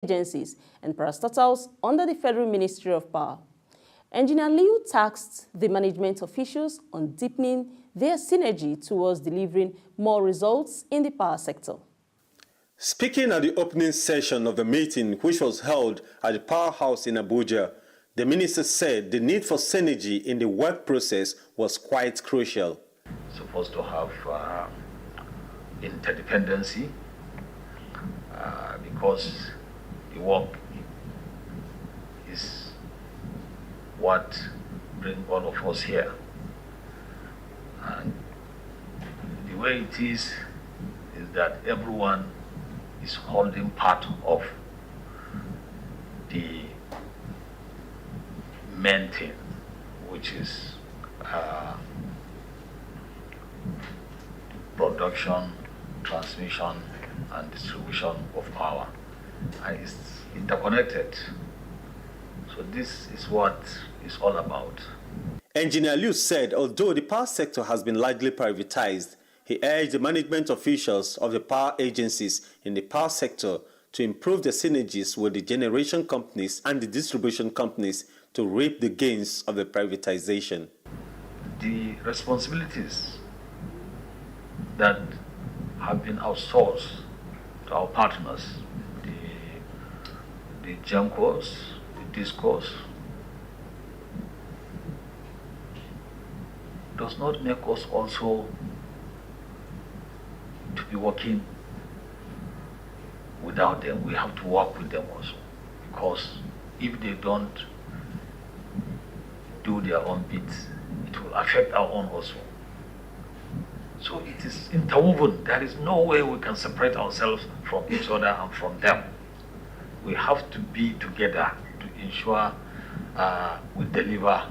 agencies and parastatals under the Federal Ministry of Power. Engineer Liu tasked the management officials on deepening their synergy towards delivering more results in the power sector. Speaking at the opening session of the meeting, which was held at the Powerhouse in Abuja, the minister said the need for synergy in the work process was quite crucial. Supposed to have interdependency because the work is what brings all of us here. And the way it is that everyone is holding part of the main thing, which is production, transmission, and distribution of power. And it's interconnected. So this is what it's all about. Engineer Liu said although the power sector has been largely privatized, he urged the management officials of the power agencies in the power sector to improve the synergies with the generation companies and the distribution companies to reap the gains of the privatization. The responsibilities that have been outsourced to our partners, the GEMCOs, the DISCOs, does not make us also to be working without them. We have to work with them also, because if they don't do their own bits, it will affect our own also. So it is interwoven. There is no way we can separate ourselves from each other and from them. We have to be together to ensure we deliver.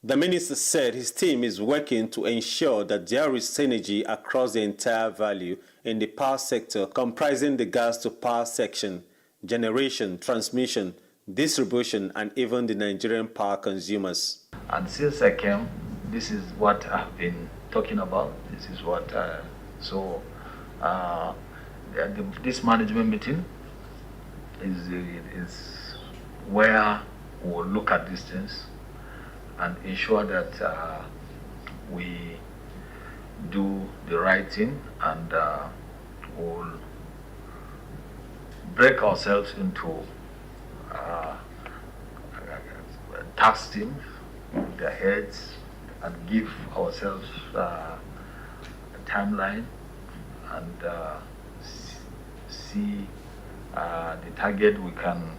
The minister said his team is working to ensure that there is synergy across the entire value in the power sector, comprising the gas to power section, generation, transmission, distribution, and even the Nigerian power consumers. And since I came, this is what I've been talking about. This is what, this management meeting is where we'll look at these things and ensure that we do the right thing, and we'll break ourselves into task teams with their heads and give ourselves a timeline and see the target. We can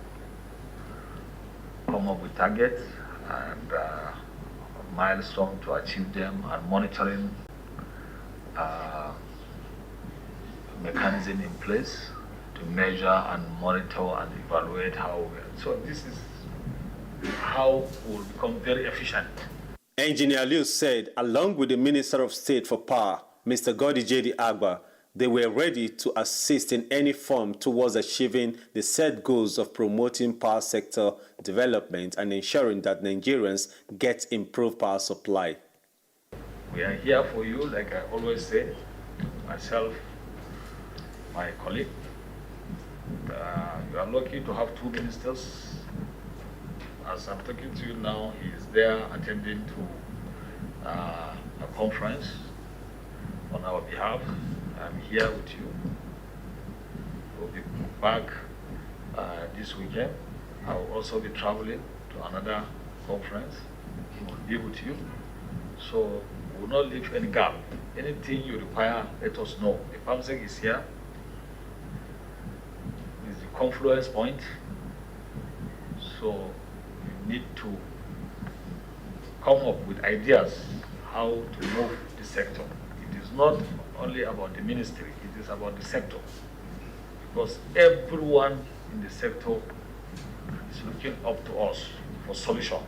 come up with targets and milestone to achieve them, and monitoring mechanism in place to measure and monitor and evaluate how we are. So this is how we'll become very efficient. Engineer Liu said, along with the Minister of State for Power, Mr. Godi J.D. Agba, they were ready to assist in any form towards achieving the set goals of promoting power sector development and ensuring that Nigerians get improved power supply. We are here for you, like I always say, myself, my colleague. You are lucky to have two ministers. As I'm talking to you now, he is there attending to a conference on our behalf. I'm here with you. We'll be back this weekend. I will also be traveling to another conference. We'll be with you. So we will not leave any gap. Anything you require, let us know. The PAMSEC is here. It's the confluence point. So you need to come up with ideas how to move the sector. It is not only about the ministry, it is about the sector. Because everyone in the sector is looking up to us for solution.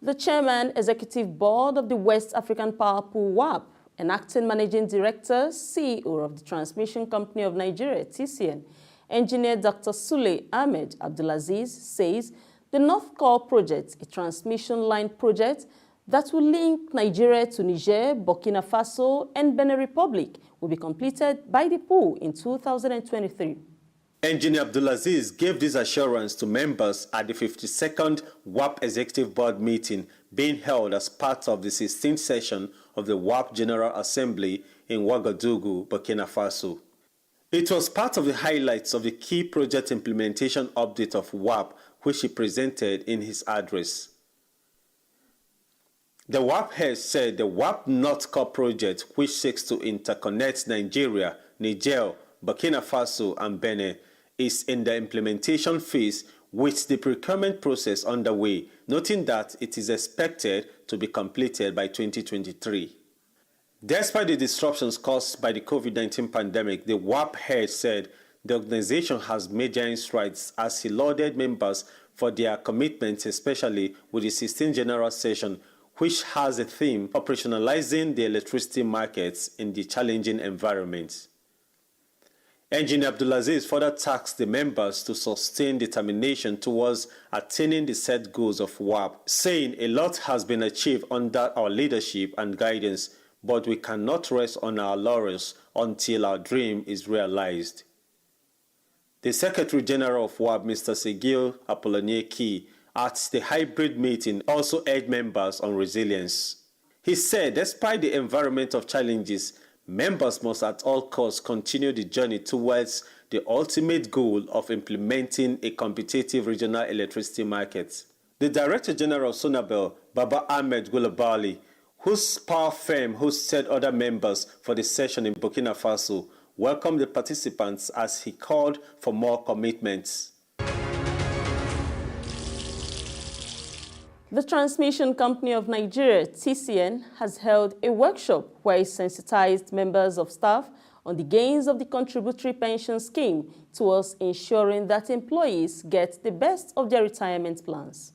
The Chairman, Executive Board of the West African Power Pool WAP, and Acting Managing Director, CEO of the Transmission Company of Nigeria, TCN, Engineer Dr. Sule Ahmed Abdulaziz, says the North Core project, a transmission line project that will link Nigeria to Niger, Burkina Faso, and Benin Republic will be completed by the pool in 2023. Engineer Abdulaziz gave this assurance to members at the 52nd WAP Executive Board meeting being held as part of the 16th session of the WAP General Assembly in Ouagadougou, Burkina Faso. It was part of the highlights of the key project implementation update of WAP, which he presented in his address. The WAP head said the WAP North Core project, which seeks to interconnect Nigeria, Niger, Burkina Faso, and Benin, is in the implementation phase with the procurement process underway, noting that it is expected to be completed by 2023. Despite the disruptions caused by the COVID-19 pandemic, the WAP head said the organization has made giant strides as he lauded members for their commitment, especially with the 16th General Session, which has a theme operationalizing the electricity markets in the challenging environment. Engineer Abdulaziz further tasked the members to sustain determination towards attaining the set goals of WAP, saying a lot has been achieved under our leadership and guidance, but we cannot rest on our laurels until our dream is realized. The Secretary General of WAP, Mr. Segil Apollonier-Key, at the hybrid meeting also urged members on resilience. He said, despite the environmental challenges, members must at all costs continue the journey towards the ultimate goal of implementing a competitive regional electricity market. The Director General of Sonabel, Baba Ahmed Gulabali, whose power firm hosted other members for the session in Burkina Faso, welcomed the participants as he called for more commitments. The Transmission Company of Nigeria, TCN, has held a workshop where it sensitized members of staff on the gains of the contributory pension scheme towards ensuring that employees get the best of their retirement plans.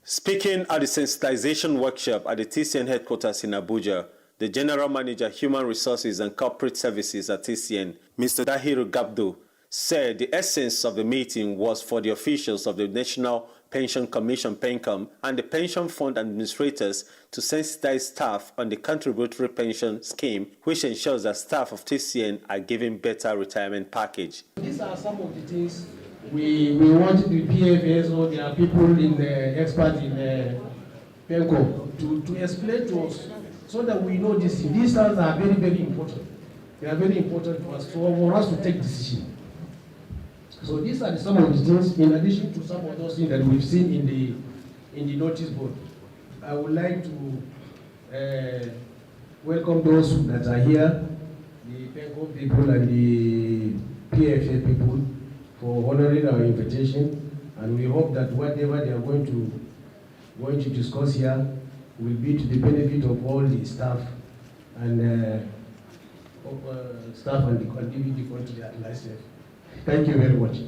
Speaking at the sensitization workshop at the TCN headquarters in Abuja, the General Manager, Human Resources and Corporate Services at TCN, Mr. Dahiru Gabdo, said the essence of the meeting was for the officials of the National Pension Commission (PENCOM) and the pension fund administrators to sensitize staff on the contributory pension scheme, which ensures that staff of TCN are given better retirement package. These are some of the things we want the PFS or their people in the experts in PENCOM to explain to us so that we know this. These things are very, very important. They are very important for us, for us to take decisions. So these are some of the things, in addition to some of those things that we've seen in the notice board. I would like to welcome those that are here, the PENCOM people and the PFA people, for honoring our invitation. And we hope that whatever they are going to discuss here will be to the benefit of all the staff and the country at large. Thank you very much.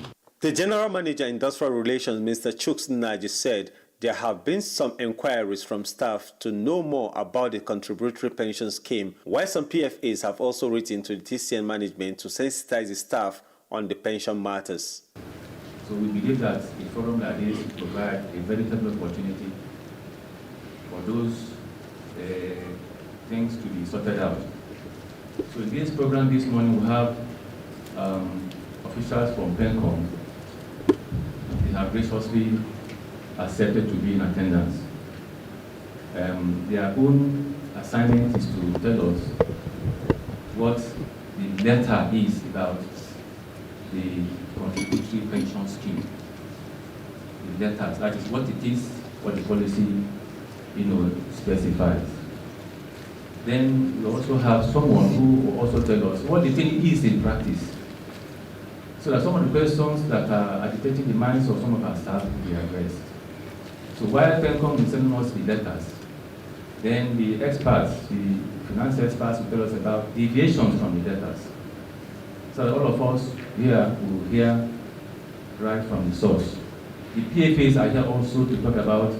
The General Manager, Industrial Relations, Mr. Chuks Naji, said there have been some inquiries from staff to know more about the contributory pension scheme, while some PFAs have also written to the TCN management to sensitize the staff on the pension matters. So we believe that a forum like this will provide a veritable opportunity for those things to be sorted out. So in this program this morning we have officials from PENCOM. They have graciously accepted to be in attendance. Their own assignment is to tell us what the letter is about the contributory pension scheme. The letter, that is what it is, what the policy specifies. Then we also have someone who will also tell us what the thing is in practice. So that some of the questions that are agitating the minds of some of our staff will be addressed. So while PENCOM is sending us the letters, then the experts, the finance experts will tell us about deviations from the letters. So that all of us here will hear right from the source. The PFAs are here also to talk about,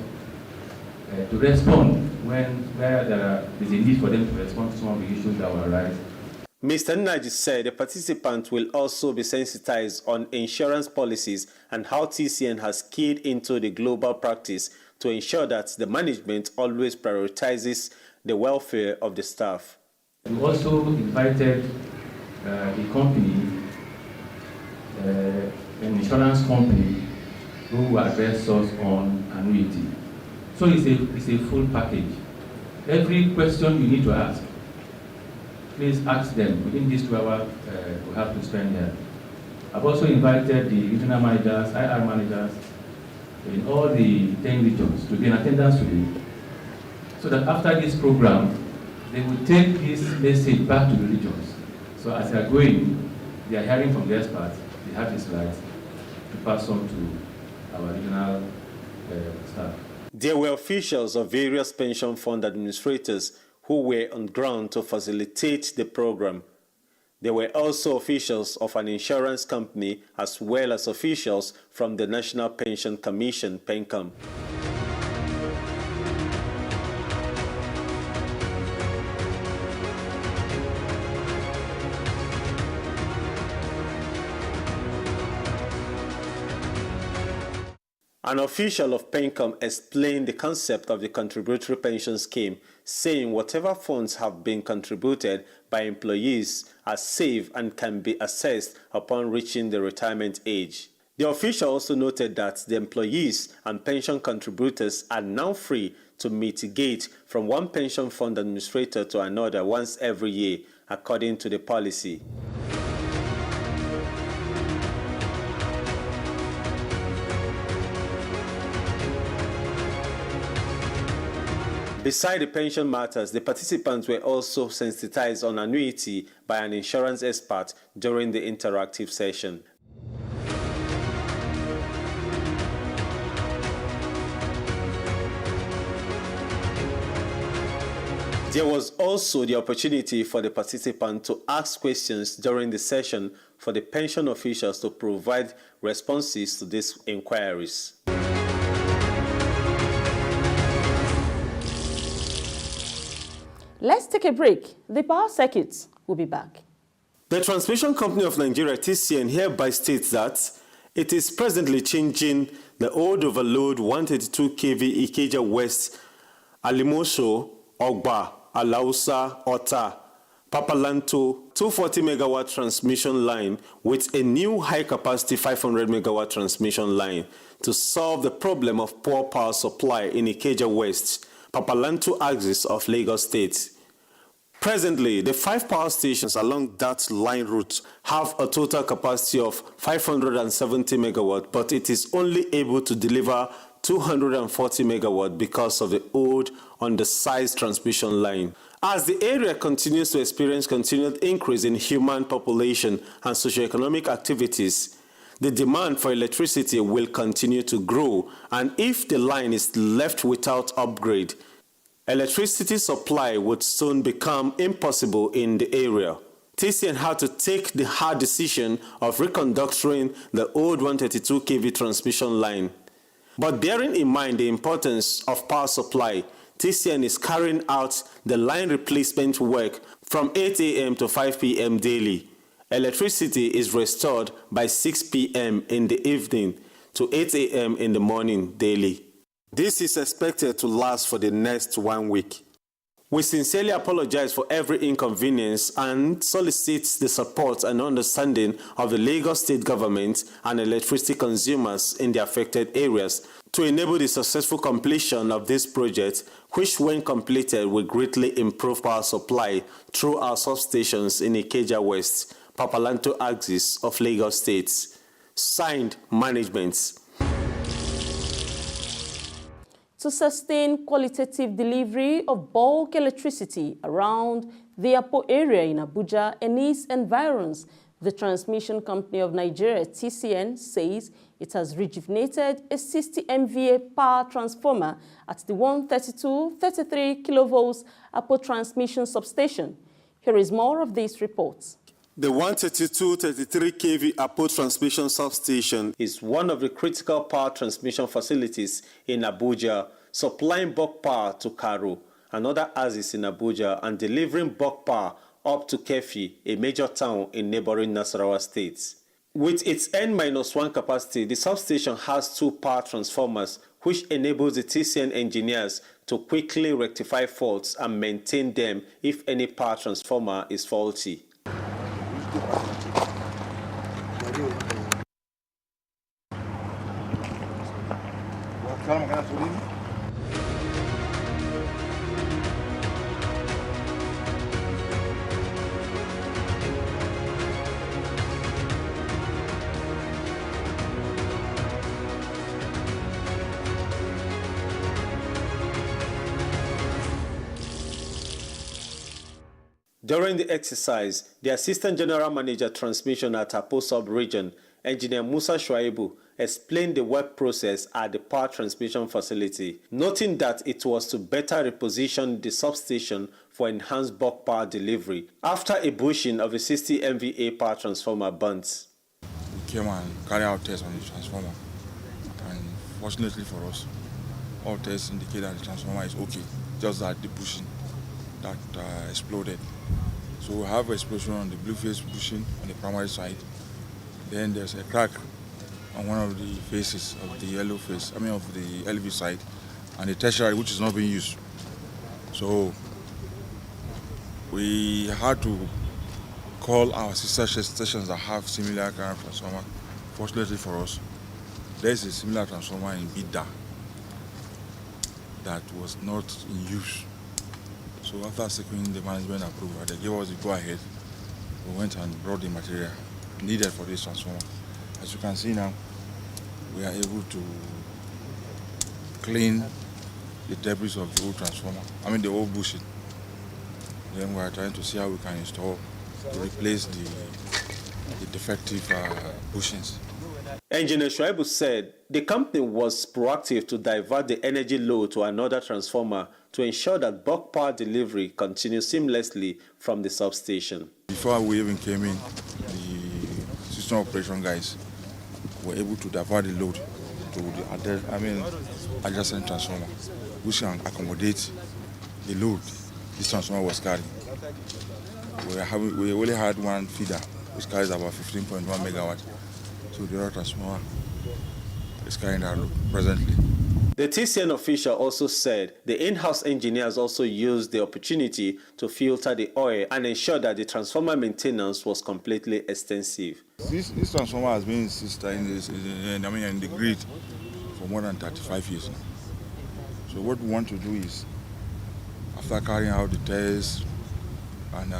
to respond where there is a need for them to respond to some of the issues that will arise. Mr. Naji said the participants will also be sensitized on insurance policies and how TCN has keyed into the global practice to ensure that the management always prioritizes the welfare of the staff. We also invited a company, an insurance company, who address us on annuity. So it's a full package. Every question you need to ask, please ask them within these 2 hours we have to spend here. I've also invited the regional managers, IR managers in all the 10 regions to be in attendance today, so that after this program, they will take this message back to the regions. So as they are going, they are hearing from the experts, they have this right to pass on to our regional staff. There were officials of various pension fund administrators who were on ground to facilitate the program. There were also officials of an insurance company as well as officials from the National Pension Commission, PENCOM. An official of PENCOM explained the concept of the contributory pension scheme, saying whatever funds have been contributed by employees are safe and can be assessed upon reaching the retirement age. The official also noted that the employees and pension contributors are now free to mitigate from one pension fund administrator to another once every year, according to the policy. Beside the pension matters, the participants were also sensitized on annuity by an insurance expert during the interactive session. There was also the opportunity for the participants to ask questions during the session for the pension officials to provide responses to these inquiries. Let's take a break. The power circuits will be back. The Transmission Company of Nigeria, TCN, hereby states that it is presently changing the old overload 132 kV Ikeja West, Alimoso, Ogba, Alausa, Ota, Papalanto 240 megawatt transmission line with a new high-capacity 500 megawatt transmission line to solve the problem of poor power supply in Ikeja West, Papalanto axis of Lagos State. Presently, the 5 power stations along that line route have a total capacity of 570 megawatt, but it is only able to deliver 240 megawatt because of the old undersized transmission line. As the area continues to experience continued increase in human population and socioeconomic activities, the demand for electricity will continue to grow, and if the line is left without upgrade, electricity supply would soon become impossible in the area. TCN had to take the hard decision of reconductoring the old 132 kV transmission line. But bearing in mind the importance of power supply, TCN is carrying out the line replacement work from 8 a.m. to 5 p.m. daily. Electricity is restored by 6 p.m. in the evening to 8 a.m. in the morning daily. This is expected to last for the next 1 week. We sincerely apologize for every inconvenience and solicit the support and understanding of the Lagos State government and electricity consumers in the affected areas to enable the successful completion of this project, which when completed will greatly improve power supply through our substations in Ikeja West, Papalanto axis of Lagos State. Signed, Management. To sustain qualitative delivery of bulk electricity around the Apo area in Abuja and its environs, the Transmission Company of Nigeria, TCN, says it has rejuvenated a 60 MVA power transformer at the 132-33 kilovolts Apo transmission substation. Here is more of these reports. The 132-33 kV Apo transmission substation is one of the critical power transmission facilities in Abuja, supplying bulk power to Karu, another axis in Abuja, and delivering bulk power up to Kefi, a major town in neighboring Nasarawa State. With its N-1 capacity, the substation has 2 power transformers which enables the TCN engineers to quickly rectify faults and maintain them if any power transformer is faulty. During the exercise, the Assistant General Manager Transmission at Apo Sub-Region, Engineer Musa Shuaibu, explained the work process at the power transmission facility, noting that it was to better reposition the substation for enhanced bulk power delivery after a bushing of a 60 MVA power transformer burnt. We came and carried out tests on the transformer, and fortunately for us, all tests indicate that the transformer is okay, just that the bushing that exploded. So we have explosion on the blue face bushing on the primary side. Then there's a crack on one of the faces of the yellow face, of the LV side, and the tertiary, which is not being used. So we had to call our sister stations that have similar kind of transformer. Fortunately for us, there is a similar transformer in Bida that was not in use. So after seeking the management approval, they gave us the go-ahead. We went and brought the material needed for this transformer. As you can see now, we are able to clean the debris of the old transformer, the old bushing. Then we are trying to see how we can install to replace the defective bushings. Engineer Shuaibu said the company was proactive to divert the energy load to another transformer to ensure that bulk power delivery continues seamlessly from the substation. Before we even came in, the system operation guys were able to divert the load to the adjacent transformer, which can accommodate the load this transformer was carrying. We only had one feeder, which carries about 15.1 megawatts. So the other transformer is carrying that load presently. The TCN official also said the in-house engineers also used the opportunity to filter the oil and ensure that the transformer maintenance was completely extensive. This transformer has been in the grid for more than 35 years now. So what we want to do is, after carrying out the tests and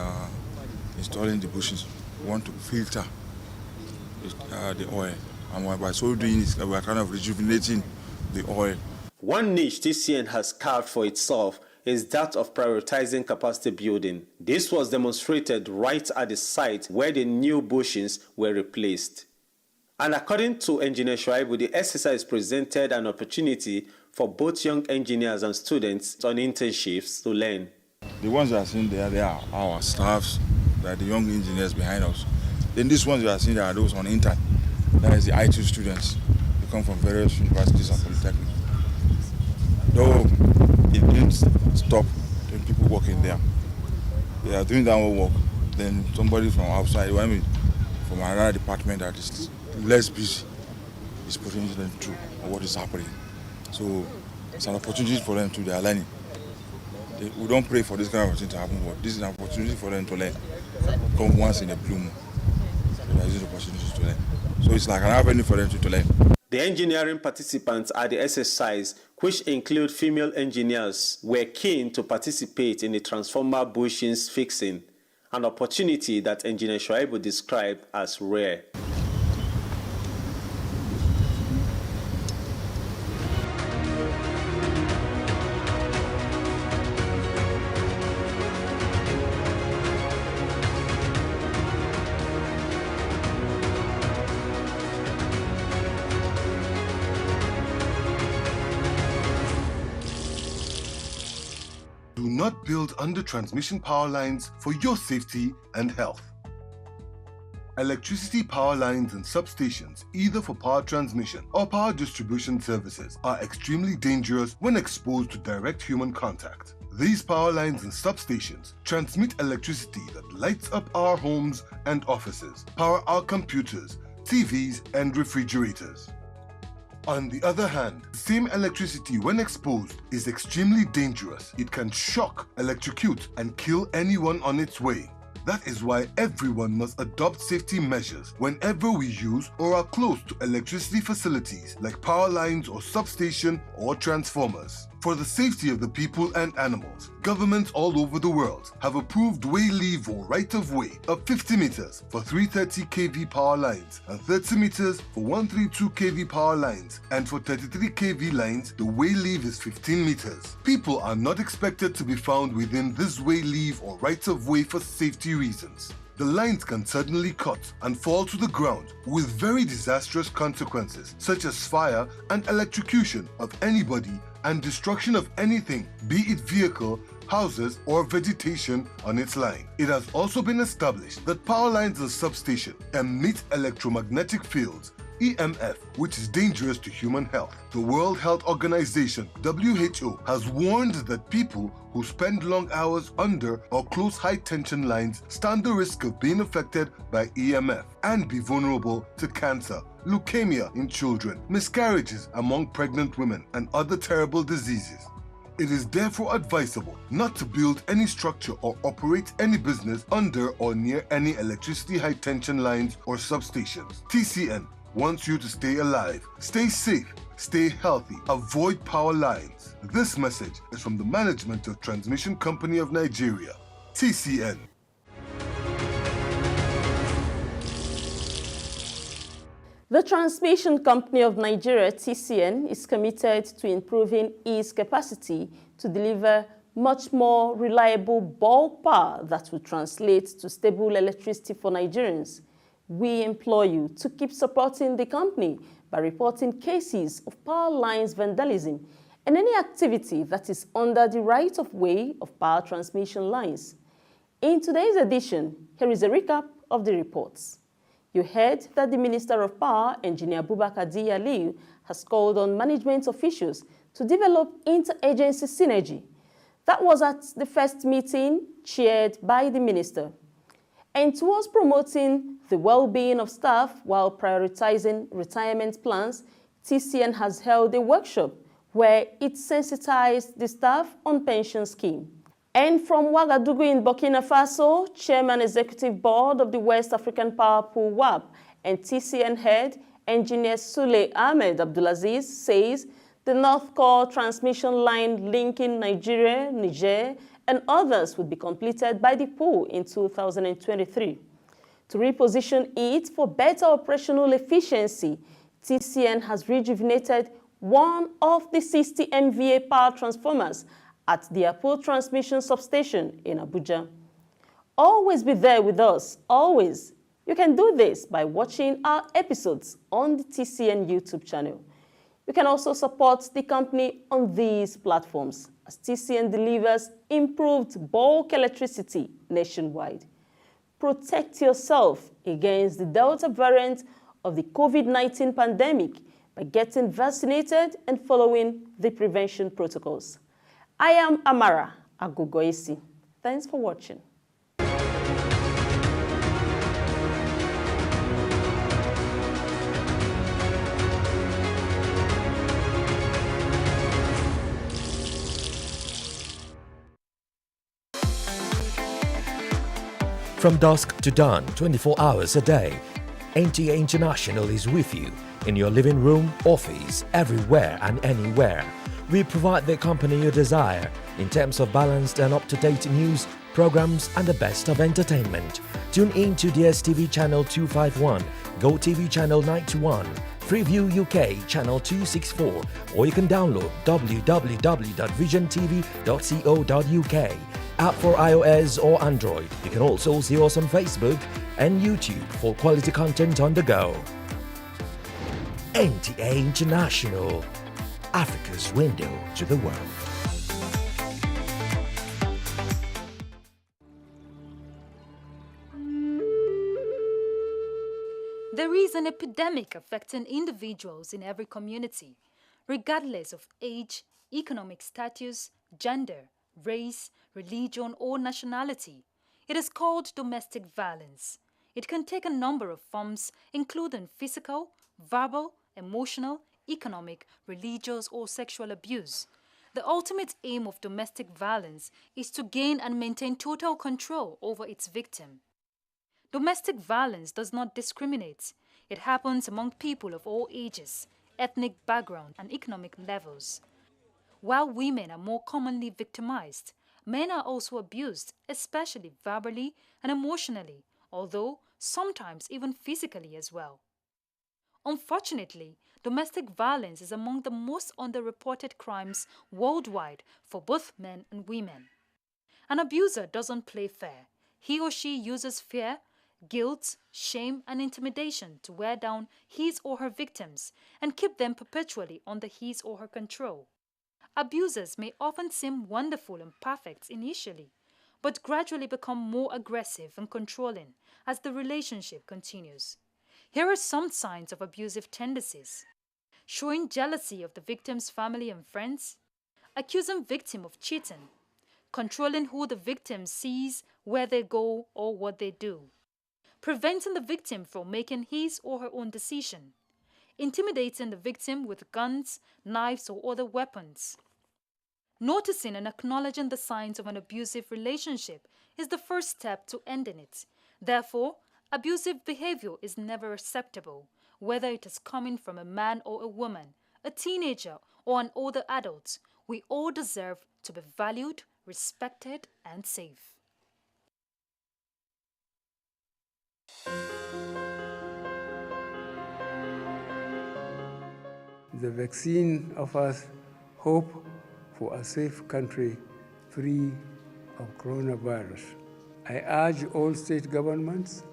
installing the bushings, we want to filter the oil. And by so doing this, we are kind of rejuvenating the oil. One niche TCN has carved for itself is that of prioritizing capacity building. This was demonstrated right at the site where the new bushings were replaced. And according to Engineer Shuaibu, the exercise presented an opportunity for both young engineers and students on internships to learn. The ones you are seeing there, they are our staffs, they are the young engineers behind us. Then these ones you are seeing, there are those on intern. That is the IT students. They come from various universities and polytechnics. Though it didn't stop the people working there. They are doing their own work. Then somebody from outside, from another department that is less busy, is putting them through what is happening. So it's an opportunity for them to their learning. We don't pray for this kind of thing to happen, but this is an opportunity for them to learn. Come once in a blue moon. So there is an opportunity to learn. So it's like an avenue for them to learn. The engineering participants at the exercise, which include female engineers, were keen to participate in the transformer bushings fixing, an opportunity that Engineer Shuaibu described as rare. Do not build under transmission power lines for your safety and health. Electricity power lines and substations, either for power transmission or power distribution services, are extremely dangerous when exposed to direct human contact. These power lines and substations transmit electricity that lights up our homes and offices, power our computers, TVs, and refrigerators. On the other hand, the same electricity when exposed is extremely dangerous. It can shock, electrocute, and kill anyone on its way. That is why everyone must adopt safety measures whenever we use or are close to electricity facilities like power lines or substation or transformers. For the safety of the people and animals, governments all over the world have approved way leave or right-of-way of 50 meters for 330 kV power lines and 30 meters for 132 kV power lines, and for 33 kV lines, the way leave is 15 meters. People are not expected to be found within this way leave or right-of-way for safety reasons. The lines can suddenly cut and fall to the ground with very disastrous consequences such as fire and electrocution of anybody and destruction of anything, be it vehicle, houses, or vegetation on its line. It has also been established that power lines and substation emit electromagnetic fields, EMF, which is dangerous to human health. The World Health Organization, WHO, has warned that people who spend long hours under or close high-tension lines stand the risk of being affected by EMF and be vulnerable to cancer, leukemia in children, miscarriages among pregnant women, and other terrible diseases. It is therefore advisable not to build any structure or operate any business under or near any electricity high-tension lines or substations. TCN wants you to stay alive, stay safe, stay healthy, avoid power lines. This message is from the Management of Transmission Company of Nigeria, TCN. The Transmission Company of Nigeria, TCN, is committed to improving its capacity to deliver much more reliable bulk power that will translate to stable electricity for Nigerians. We implore you to keep supporting the company by reporting cases of power lines vandalism and any activity that is under the right-of-way of power transmission lines. In today's edition, here is a recap of the reports. You heard that the Minister of Power, Engineer Abubakar Aliyu, has called on management officials to develop interagency synergy. That was at the first meeting chaired by the Minister. And towards promoting the well-being of staff while prioritizing retirement plans, TCN has held a workshop where it sensitized the staff on pension scheme. And from Ouagadougou in Burkina Faso, Chairman Executive Board of the West African Power Pool WAP and TCN head, Engineer Sule Ahmed Abdulaziz, says the North Core transmission line linking Nigeria, Niger, and others would be completed by the pool in 2023. To reposition it for better operational efficiency, TCN has rejuvenated one of the 60 MVA power transformers at the Harcourt transmission substation in Abuja. Always be there with us, always. You can do this by watching our episodes on the TCN YouTube channel. You can also support the company on these platforms as TCN delivers improved bulk electricity nationwide. Protect yourself against the Delta variant of the COVID-19 pandemic by getting vaccinated and following the prevention protocols. I am Amara Agogoisi. Thanks for watching. From dusk to dawn, 24 hours a day, NTA International is with you in your living room, office, everywhere and anywhere. We provide the company you desire in terms of balanced and up-to-date news, programs and the best of entertainment. Tune in to DSTV channel 251, GoTV channel 91, Freeview UK channel 264, or you can download www.visiontv.co.uk. App for iOS or Android. You can also see us on Facebook and YouTube for quality content on the go. NTA International, Africa's window to the world. There is an epidemic affecting individuals in every community, regardless of age, economic status, gender, race, religion, or nationality. It is called domestic violence. It can take a number of forms, including physical, verbal, emotional, economic, religious, or sexual abuse. The ultimate aim of domestic violence is to gain and maintain total control over its victim. Domestic violence does not discriminate. It happens among people of all ages, ethnic background, and economic levels. While women are more commonly victimized, men are also abused, especially verbally and emotionally, although sometimes even physically as well. Unfortunately, domestic violence is among the most underreported crimes worldwide for both men and women. An abuser doesn't play fair. He or she uses fear, guilt, shame, and intimidation to wear down his or her victims and keep them perpetually under his or her control. Abusers may often seem wonderful and perfect initially, but gradually become more aggressive and controlling as the relationship continues. Here are some signs of abusive tendencies: showing jealousy of the victim's family and friends, accusing victim of cheating, controlling who the victim sees, where they go, or what they do, preventing the victim from making his or her own decision, intimidating the victim with guns, knives, or other weapons. Noticing and acknowledging the signs of an abusive relationship is the first step to ending it. Therefore, abusive behavior is never acceptable, whether it is coming from a man or a woman, a teenager or an older adult. We all deserve to be valued, respected, and safe. The vaccine offers hope for a safe country free of coronavirus. I urge all state governments,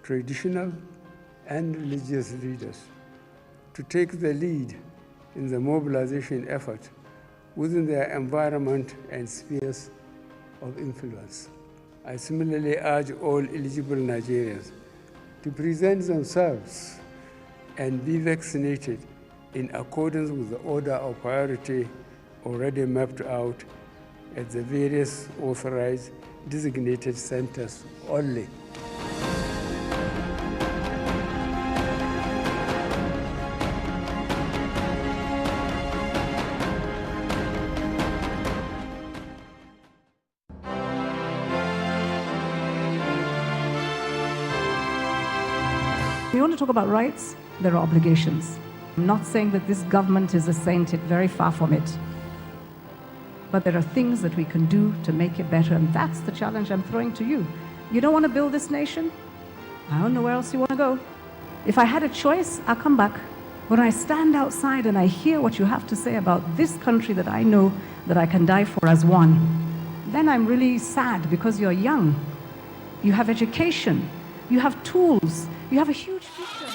traditional and religious leaders to take the lead in the mobilization effort within their environment and spheres of influence. I similarly urge all eligible Nigerians to present themselves and be vaccinated in accordance with the order of priority already mapped out at the various authorized designated centers only. We want to talk about rights, there are obligations. I'm not saying that this government is a saint, it's very far from it. But there are things that we can do to make it better, and that's the challenge I'm throwing to you. You don't want to build this nation? I don't know where else you want to go. If I had a choice, I'll come back. When I stand outside and I hear what you have to say about this country that I know that I can die for as one, then I'm really sad because you're young. You have education. You have tools. You have a huge future.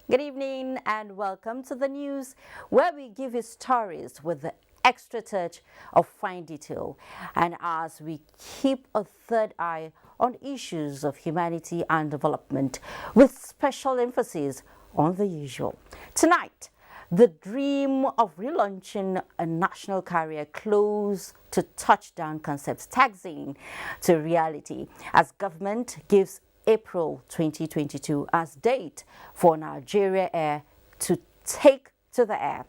Good evening and welcome to the news, where we give you stories with the extra touch of fine detail, and as we keep a third eye on issues of humanity and development with special emphasis on the usual. Tonight, the dream of relaunching a national carrier close to touchdown concepts taxing to reality as government gives April 2022 as date for Nigeria Air to take to the air.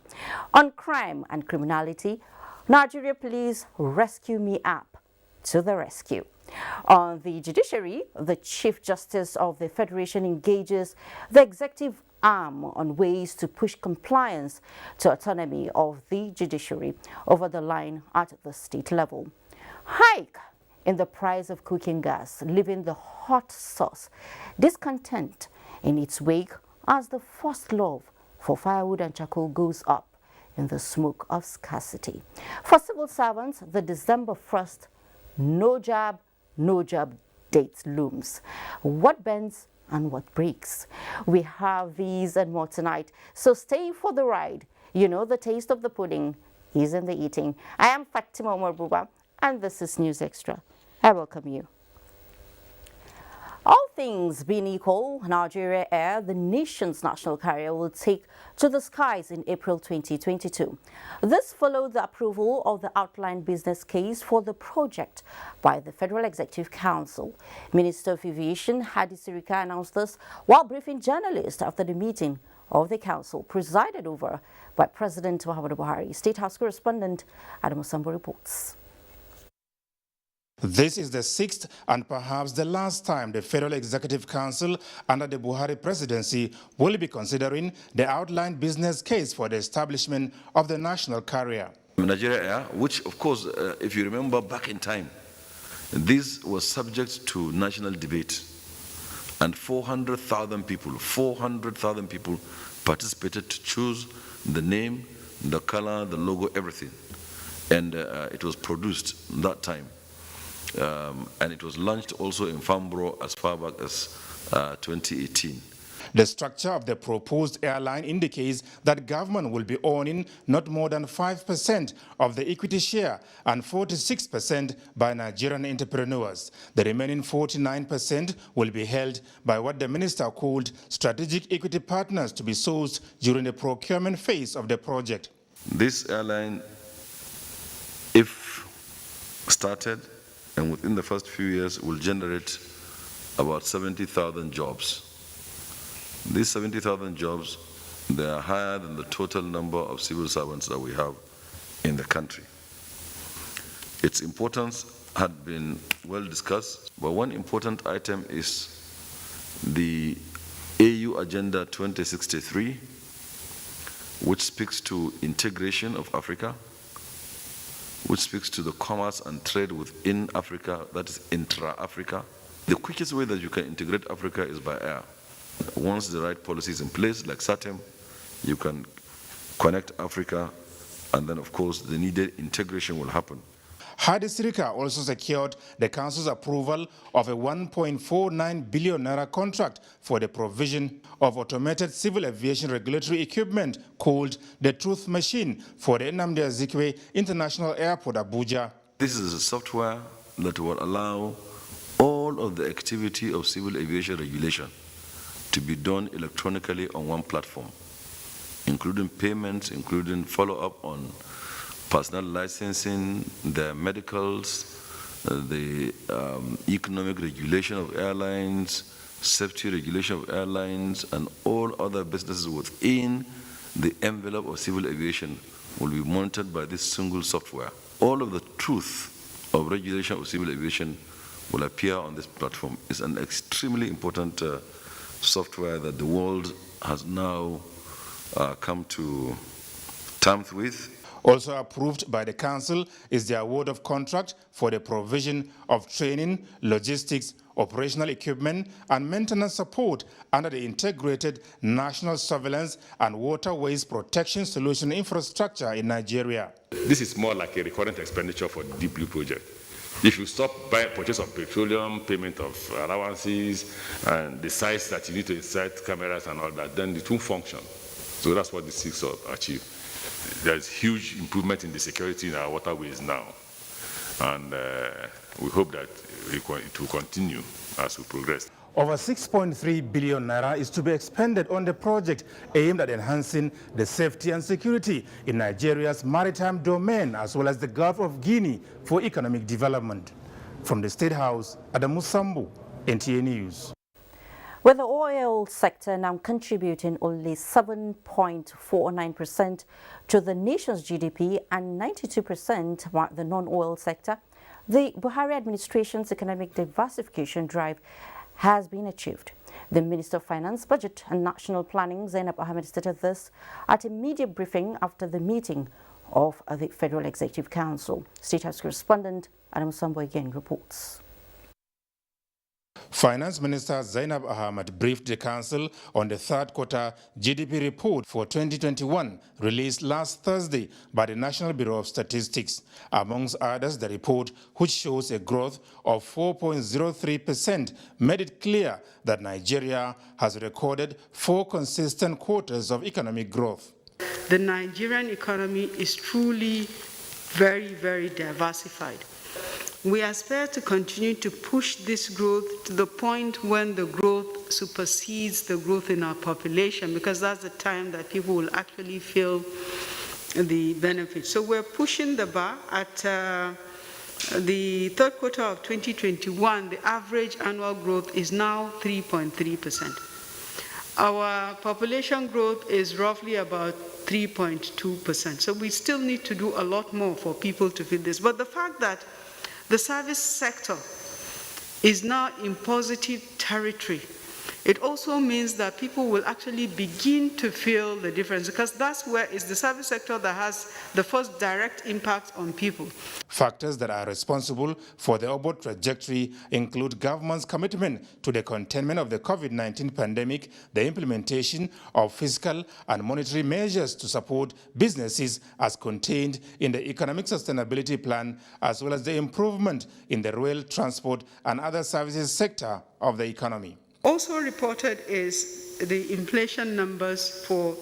On crime and criminality, Nigeria Police Rescue Me app to the rescue. On the judiciary, the Chief Justice of the Federation engages the executive arm on ways to push compliance to autonomy of the judiciary over the line at the state level. Hike in the price of cooking gas, leaving the hot sauce discontent in its wake as the first love for firewood and charcoal goes up in the smoke of scarcity. For civil servants, the December 1st no job date looms. What bends and what breaks? We have these and more tonight, so stay for the ride. You know the taste of the pudding is in the eating. I am Fatima Omar Buba, and this is News Extra. I welcome you. All things being equal, Nigeria Air, the nation's national carrier, will take to the skies in April 2022. This followed the approval of the outline business case for the project by the Federal Executive Council. Minister of Aviation Hadi Sirika announced this while briefing journalists after the meeting of the council presided over by President Muhammadu Buhari. State House correspondent Adam Sambo reports. This is the sixth and perhaps the last time the Federal Executive Council under the Buhari presidency will be considering the outlined business case for the establishment of the national carrier. Nigeria Air, which of course, if you remember back in time, this was subject to national debate, and 400,000 people participated to choose the name, the color, the logo, everything. And it was produced that time. And it was launched also in Farnborough as far back as 2018. The structure of the proposed airline indicates that government will be owning not more than 5% of the equity share and 46% by Nigerian entrepreneurs. The remaining 49% will be held by what the minister called strategic equity partners to be sourced during the procurement phase of the project. This airline, if started, and within the first few years will generate about 70,000 jobs. These 70,000 jobs, they are higher than the total number of civil servants that we have in the country. Its importance had been well discussed, but one important item is the AU Agenda 2063, which speaks to integration of Africa, which speaks to the commerce and trade within Africa, that is intra-Africa. The quickest way that you can integrate Africa is by air. Once the right policy is in place, like SATEM, you can connect Africa, and then of course the needed integration will happen. Hadi Sirika also secured the council's approval of a 1.49 billion naira contract for the provision of automated civil aviation regulatory equipment called the Truth Machine for the Nnamdi Azikiwe International Airport, Abuja. This is a software that will allow all of the activity of civil aviation regulation to be done electronically on one platform, including payments, including follow-up on personal licensing, the medicals, the economic regulation of airlines, safety regulation of airlines, and all other businesses within the envelope of civil aviation will be monitored by this single software. All of the truth of regulation of civil aviation will appear on this platform. It's an extremely important software that the world has now come to terms with. Also approved by the council is the award of contract for the provision of training, logistics, operational equipment, and maintenance support under the Integrated National Surveillance and Waterways Protection Solution infrastructure in Nigeria. This is more like a recurrent expenditure for the Deep Blue project. If you stop purchase of petroleum, payment of allowances, and the size that you need to insert cameras and all that, then it won't function. So that's what this seeks to achieve. There's huge improvement in the security in our waterways now, and we hope that it will continue as we progress. Over 6.3 billion naira is to be expended on the project aimed at enhancing the safety and security in Nigeria's maritime domain as well as the Gulf of Guinea for economic development. From the State House, Adamu Sambu, NTA News. With the oil sector now contributing only 7.49% to the nation's GDP and 92% mark the non-oil sector, the Buhari administration's economic diversification drive has been achieved. The Minister of Finance, Budget and National Planning, Zainab Ahmed, stated this at a media briefing after the meeting of the Federal Executive Council. State House correspondent Adam Sambo again reports. Finance Minister Zainab Ahmed briefed the Council on the third quarter GDP report for 2021 released last Thursday by the National Bureau of Statistics. Amongst others, the report, which shows a growth of 4.03%, made it clear that Nigeria has recorded 4 consistent quarters of economic growth. The Nigerian economy is truly very, very diversified. We aspire to continue to push this growth to the point when the growth supersedes the growth in our population, because that's the time that people will actually feel the benefits. So we're pushing the bar. At the third quarter of 2021, the average annual growth is now 3.3%. Our population growth is roughly about 3.2%. So we still need to do a lot more for people to feel this. But the fact that the service sector is now in positive territory, it also means that people will actually begin to feel the difference, because that's where it's the service sector that has the first direct impact on people. Factors that are responsible for the upward trajectory include government's commitment to the containment of the COVID-19 pandemic, the implementation of fiscal and monetary measures to support businesses as contained in the Economic Sustainability Plan, as well as the improvement in the rail, transport and other services sector of the economy. Also reported is the inflation numbers for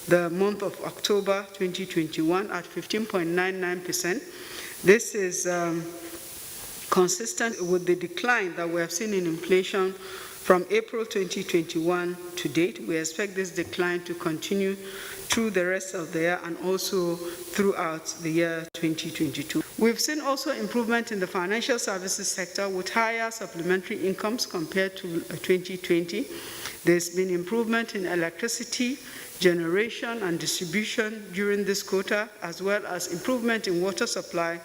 the month of October 2021 at 15.99%. This is consistent with the decline that we have seen in inflation from April 2021 to date. We expect this decline to continue through the rest of the year and also throughout the year 2022. We've seen also improvement in the financial services sector with higher supplementary incomes compared to 2020. There's been improvement in electricity generation and distribution during this quarter, as well as improvement in water supply,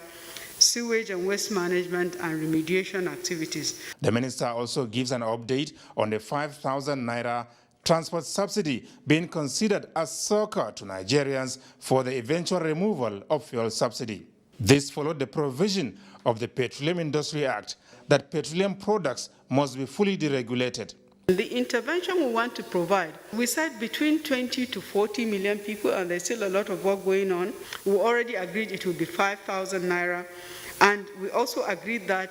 sewage and waste management and remediation activities. The minister also gives an update on the 5,000 naira transport subsidy being considered as succor to Nigerians for the eventual removal of fuel subsidy. This followed the provision of the Petroleum Industry Act that petroleum products must be fully deregulated. The intervention we want to provide, we said between 20 to 40 million people, and there's still a lot of work going on. We already agreed it will be 5,000 naira, and we also agreed that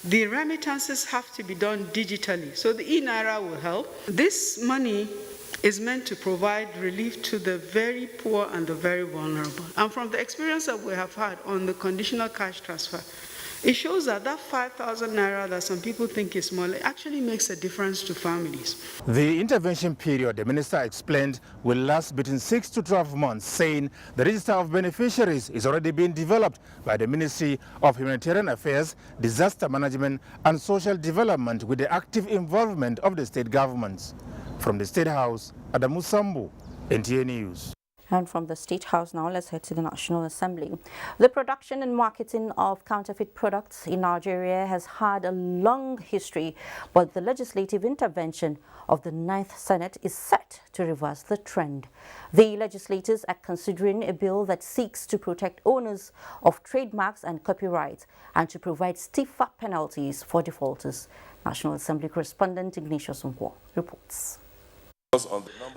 the remittances have to be done digitally, so the E-naira will help. This money is meant to provide relief to the very poor and the very vulnerable. And from the experience that we have had on the conditional cash transfer, it shows that that 5,000 naira that some people think is small actually makes a difference to families. The intervention period, the minister explained, will last between 6 to 12 months, saying the register of beneficiaries is already being developed by the Ministry of Humanitarian Affairs, Disaster Management and Social Development with the active involvement of the state governments. From the State House, Adamu Sambu, NTA News. And from the State House now, let's head to the National Assembly. The production and marketing of counterfeit products in Nigeria has had a long history, but the legislative intervention of the 9th Senate is set to reverse the trend. The legislators are considering a bill that seeks to protect owners of trademarks and copyrights and to provide stiffer penalties for defaulters. National Assembly correspondent Ignatius Nkwo reports.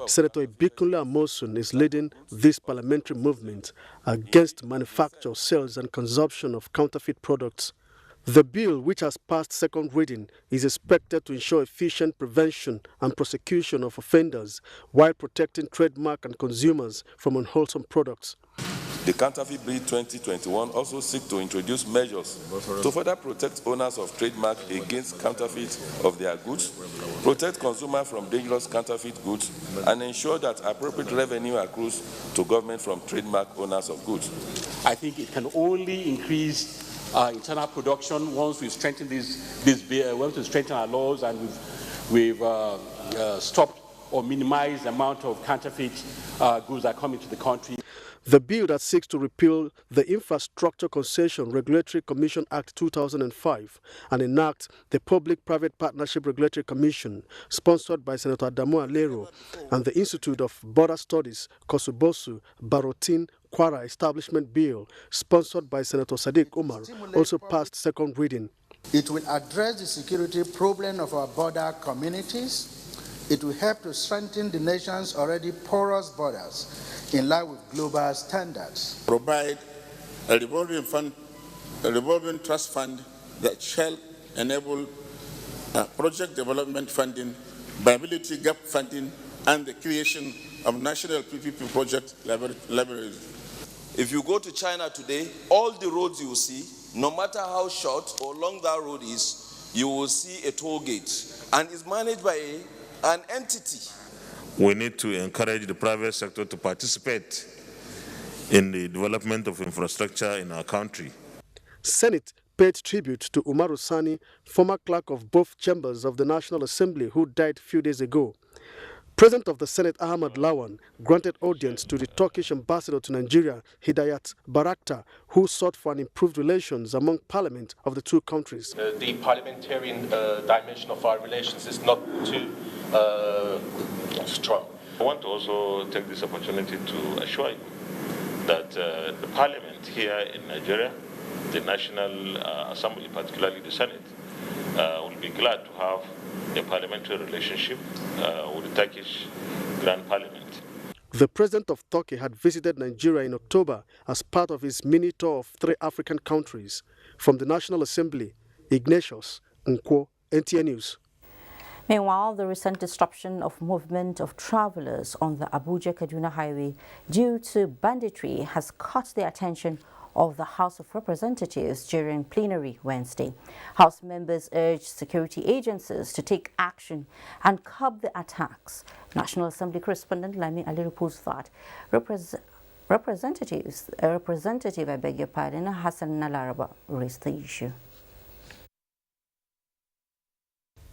Senator Ibikunle Amosun is leading this parliamentary movement against manufacture, sales and consumption of counterfeit products. The bill, which has passed second reading, is expected to ensure efficient prevention and prosecution of offenders while protecting trademark and consumers from unwholesome products. The Counterfeit Bill 2021 also seeks to introduce measures to further protect owners of trademark against counterfeit of their goods, protect consumers from dangerous counterfeit goods, and ensure that appropriate revenue accrues to government from trademark owners of goods. I think it can only increase internal production once we strengthen this bill, once we strengthen our laws and we've stopped or minimized the amount of counterfeit goods that come into the country. The bill that seeks to repeal the Infrastructure Concession Regulatory Commission Act 2005 and enact the Public-Private Partnership Regulatory Commission, sponsored by Senator Adamu Alero, and the Institute of Border Studies, Kosubosu, Barotin, Kwara Establishment Bill, sponsored by Senator Sadiq Umar, also passed second reading. It will address the security problem of our border communities. It will help to strengthen the nation's already porous borders in line with global standards. Provide a revolving trust fund that shall enable project development funding, viability gap funding, and the creation of national PPP project libraries. If you go to China today, all the roads you see no matter how short or long that road is, you will see a toll gate, and it's managed by an entity. We need to encourage the private sector to participate in the development of infrastructure in our country. Senate paid tribute to Umaru Sani, former clerk of both chambers of the National Assembly, who died a few days ago. President of the Senate, Ahmad Lawan, granted audience to the Turkish ambassador to Nigeria, Hidayat Barakta, who sought for an improved relations among parliament of the two countries. The parliamentarian dimension of our relations is not too strong. I want to also take this opportunity to assure you that the parliament here in Nigeria, the National Assembly, particularly the Senate, will be glad to have a parliamentary relationship with the Turkish Grand Parliament. The president of Turkey had visited Nigeria in October as part of his mini tour of 3 African countries. From the National Assembly, Ignatius Nkwo, NTA News. Meanwhile, the recent disruption of movement of travelers on the Abuja-Kaduna highway due to banditry has caught the attention of the House of Representatives during plenary Wednesday. House members urged security agencies to take action and curb the attacks. National Assembly correspondent Lami Ali reports that Representative Hassan Nalaraba raised the issue.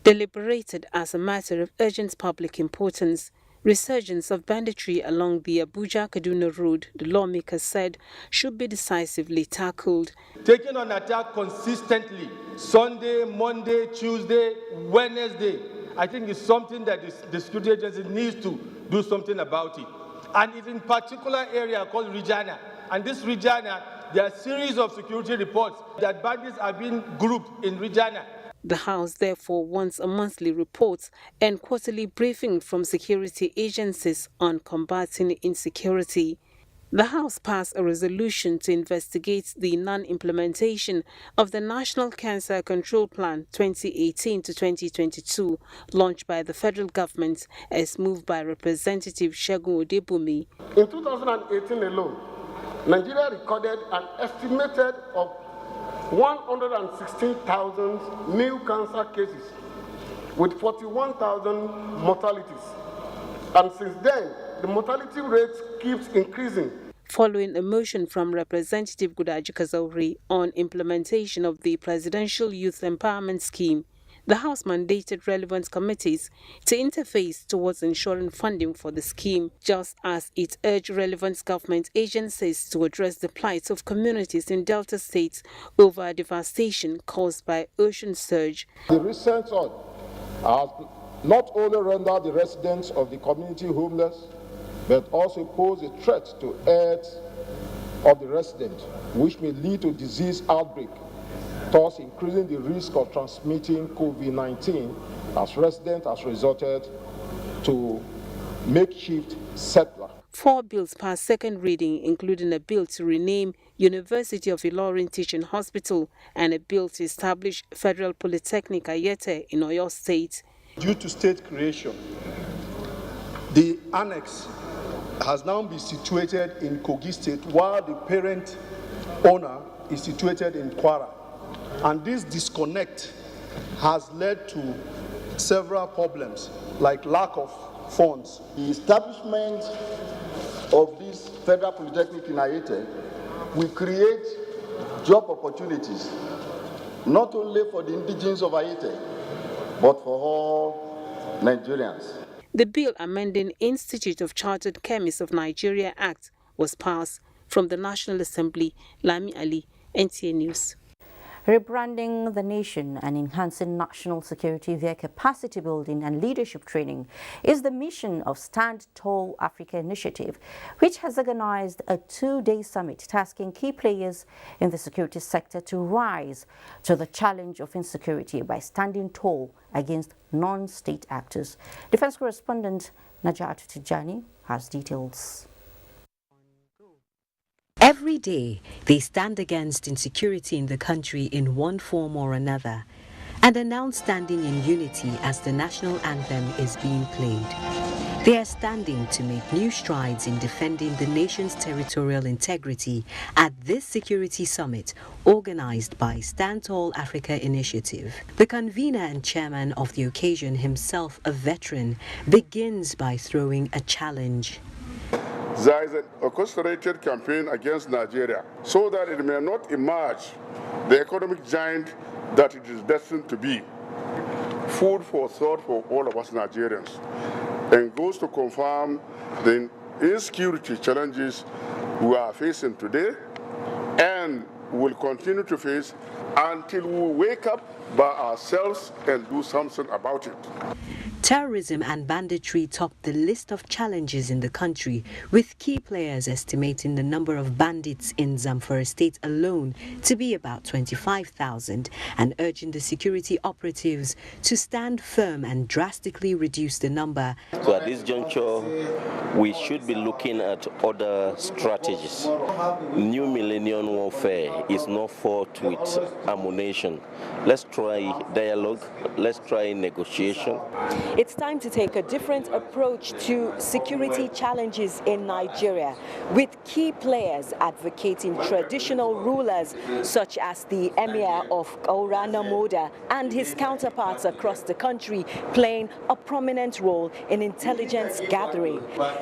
Deliberated as a matter of urgent public importance, resurgence of banditry along the Abuja-Kaduna road, the lawmakers said, should be decisively tackled. Taking on attack consistently, Sunday, Monday, Tuesday, Wednesday, I think is something that the security agency needs to do something about it. And it's in particular area called Regina. And this Regina, there are a series of security reports that bandits are being grouped in Regina. The House therefore wants a monthly report and quarterly briefing from security agencies on combating insecurity. The House passed a resolution to investigate the non-implementation of the National Cancer Control Plan 2018 to 2022, launched by the federal government as moved by Representative Segun Odebumi. In 2018 alone, Nigeria recorded an estimated of 116,000 new cancer cases with 41,000 mortalities. And since then, the mortality rate keeps increasing. Following a motion from Representative Gudaji Kazauri on implementation of the Presidential Youth Empowerment Scheme, the House mandated relevant committees to interface towards ensuring funding for the scheme, just as it urged relevant government agencies to address the plight of communities in Delta states over devastation caused by ocean surge. The recent flood has not only rendered the residents of the community homeless, but also pose a threat to health of the resident, which may lead to disease outbreak, thus increasing the risk of transmitting COVID-19 as residents has resorted to makeshift settler. 4 bills passed second reading, including a bill to rename University of Ilorin Teaching Hospital and a bill to establish Federal Polytechnic Ayete in Oyo State. Due to state creation, the annex has now been situated in Kogi State, while the parent owner is situated in Kwara. And this disconnect has led to several problems, like lack of funds. The establishment of this Federal Polytechnic in Ayete will create job opportunities, not only for the indigenes of Ayete, but for all Nigerians. The bill amending Institute of Chartered Chemists of Nigeria Act was passed. From the National Assembly, Lami Ali, NTA News. Rebranding the nation and enhancing national security via capacity building and leadership training is the mission of Stand Tall Africa Initiative, which has organized a 2-day summit tasking key players in the security sector to rise to the challenge of insecurity by standing tall against non-state actors. Defense correspondent Najat Tijani has details. Every day, they stand against insecurity in the country in one form or another. and are now standing in unity as the national anthem is being played. They are standing to make new strides in defending the nation's territorial integrity at this security summit organized by Stand Tall Africa Initiative. The convener and chairman of the occasion, himself a veteran, begins by throwing a challenge. There is an orchestrated campaign against Nigeria so that it may not emerge the economic giant that it is destined to be. Food for thought for all of us Nigerians, and goes to confirm the insecurity challenges we are facing today and will continue to face until we wake up by ourselves and do something about it. Terrorism and banditry top the list of challenges in the country, with key players estimating the number of bandits in Zamfara State alone to be about 25,000 and urging the security operatives to stand firm and drastically reduce the number. So at this juncture, we should be looking at other strategies. New millennium warfare is not fought with ammunition. Let's try dialogue, let's try negotiation. It's time to take a different approach to security challenges in Nigeria, with key players advocating traditional rulers such as the Emir of Kaura Namoda and his counterparts across the country playing a prominent role in intelligence gathering.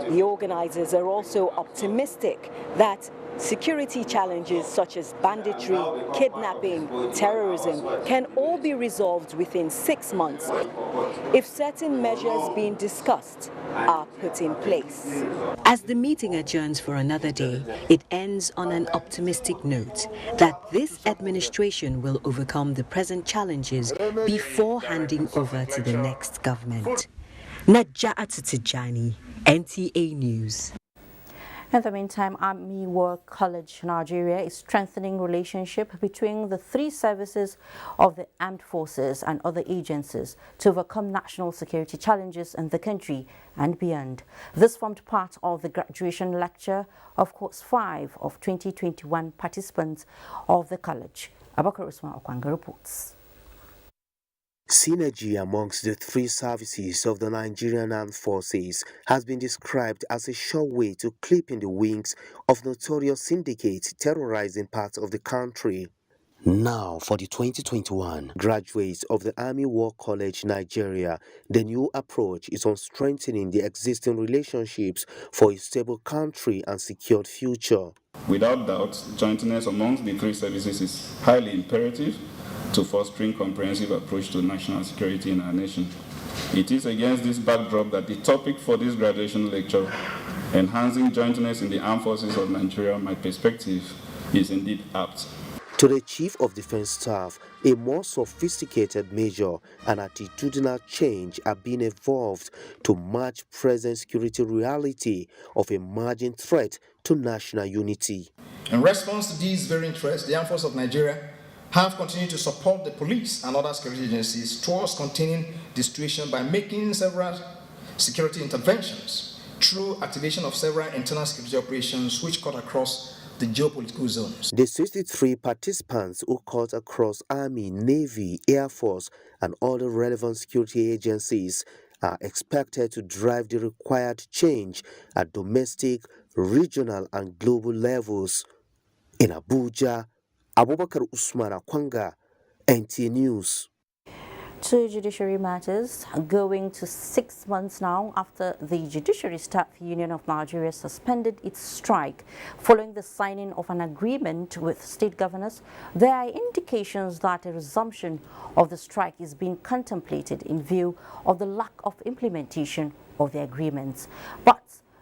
The organizers are also optimistic that security challenges such as banditry, kidnapping, terrorism can all be resolved within 6 months if certain measures being discussed are put in place. As the meeting adjourns for another day, it ends on an optimistic note that this administration will overcome the present challenges before handing over to the next government. Naja'at Tijani, NTA News. In the meantime, Army War College Nigeria is strengthening relationship between the three services of the armed forces and other agencies to overcome national security challenges in the country and beyond. This formed part of the graduation lecture of Course 5 of 2021 participants of the college. Abakar Usman Okwanga reports. Synergy amongst the three services of the Nigerian Armed Forces has been described as a sure way to clip in the wings of notorious syndicates terrorizing parts of the country. Now, for the 2021 graduates of the Army War College Nigeria, the new approach is on strengthening the existing relationships for a stable country and secured future. Without doubt, jointness amongst the three services is highly imperative to fostering comprehensive approach to national security in our nation. It is against this backdrop that the topic for this graduation lecture, Enhancing Jointness in the Armed Forces of Nigeria, My Perspective, is indeed apt. To the Chief of Defense Staff, a more sophisticated measure and attitudinal change are being evolved to match present security reality of emerging threat to national unity. In response to these very interests, the Armed Forces of Nigeria have continued to support the police and other security agencies towards containing the situation by making several security interventions through activation of several internal security operations which cut across the geopolitical zones. The 63 participants who cut across Army, Navy, Air Force and other relevant security agencies are expected to drive the required change at domestic, regional and global levels. In Abuja, Abubakar Usman Okwanga, NTA News. To judiciary matters, going to 6 months now after the Judiciary Staff Union of Nigeria suspended its strike following the signing of an agreement with state governors, there are indications that a resumption of the strike is being contemplated in view of the lack of implementation of the agreements. But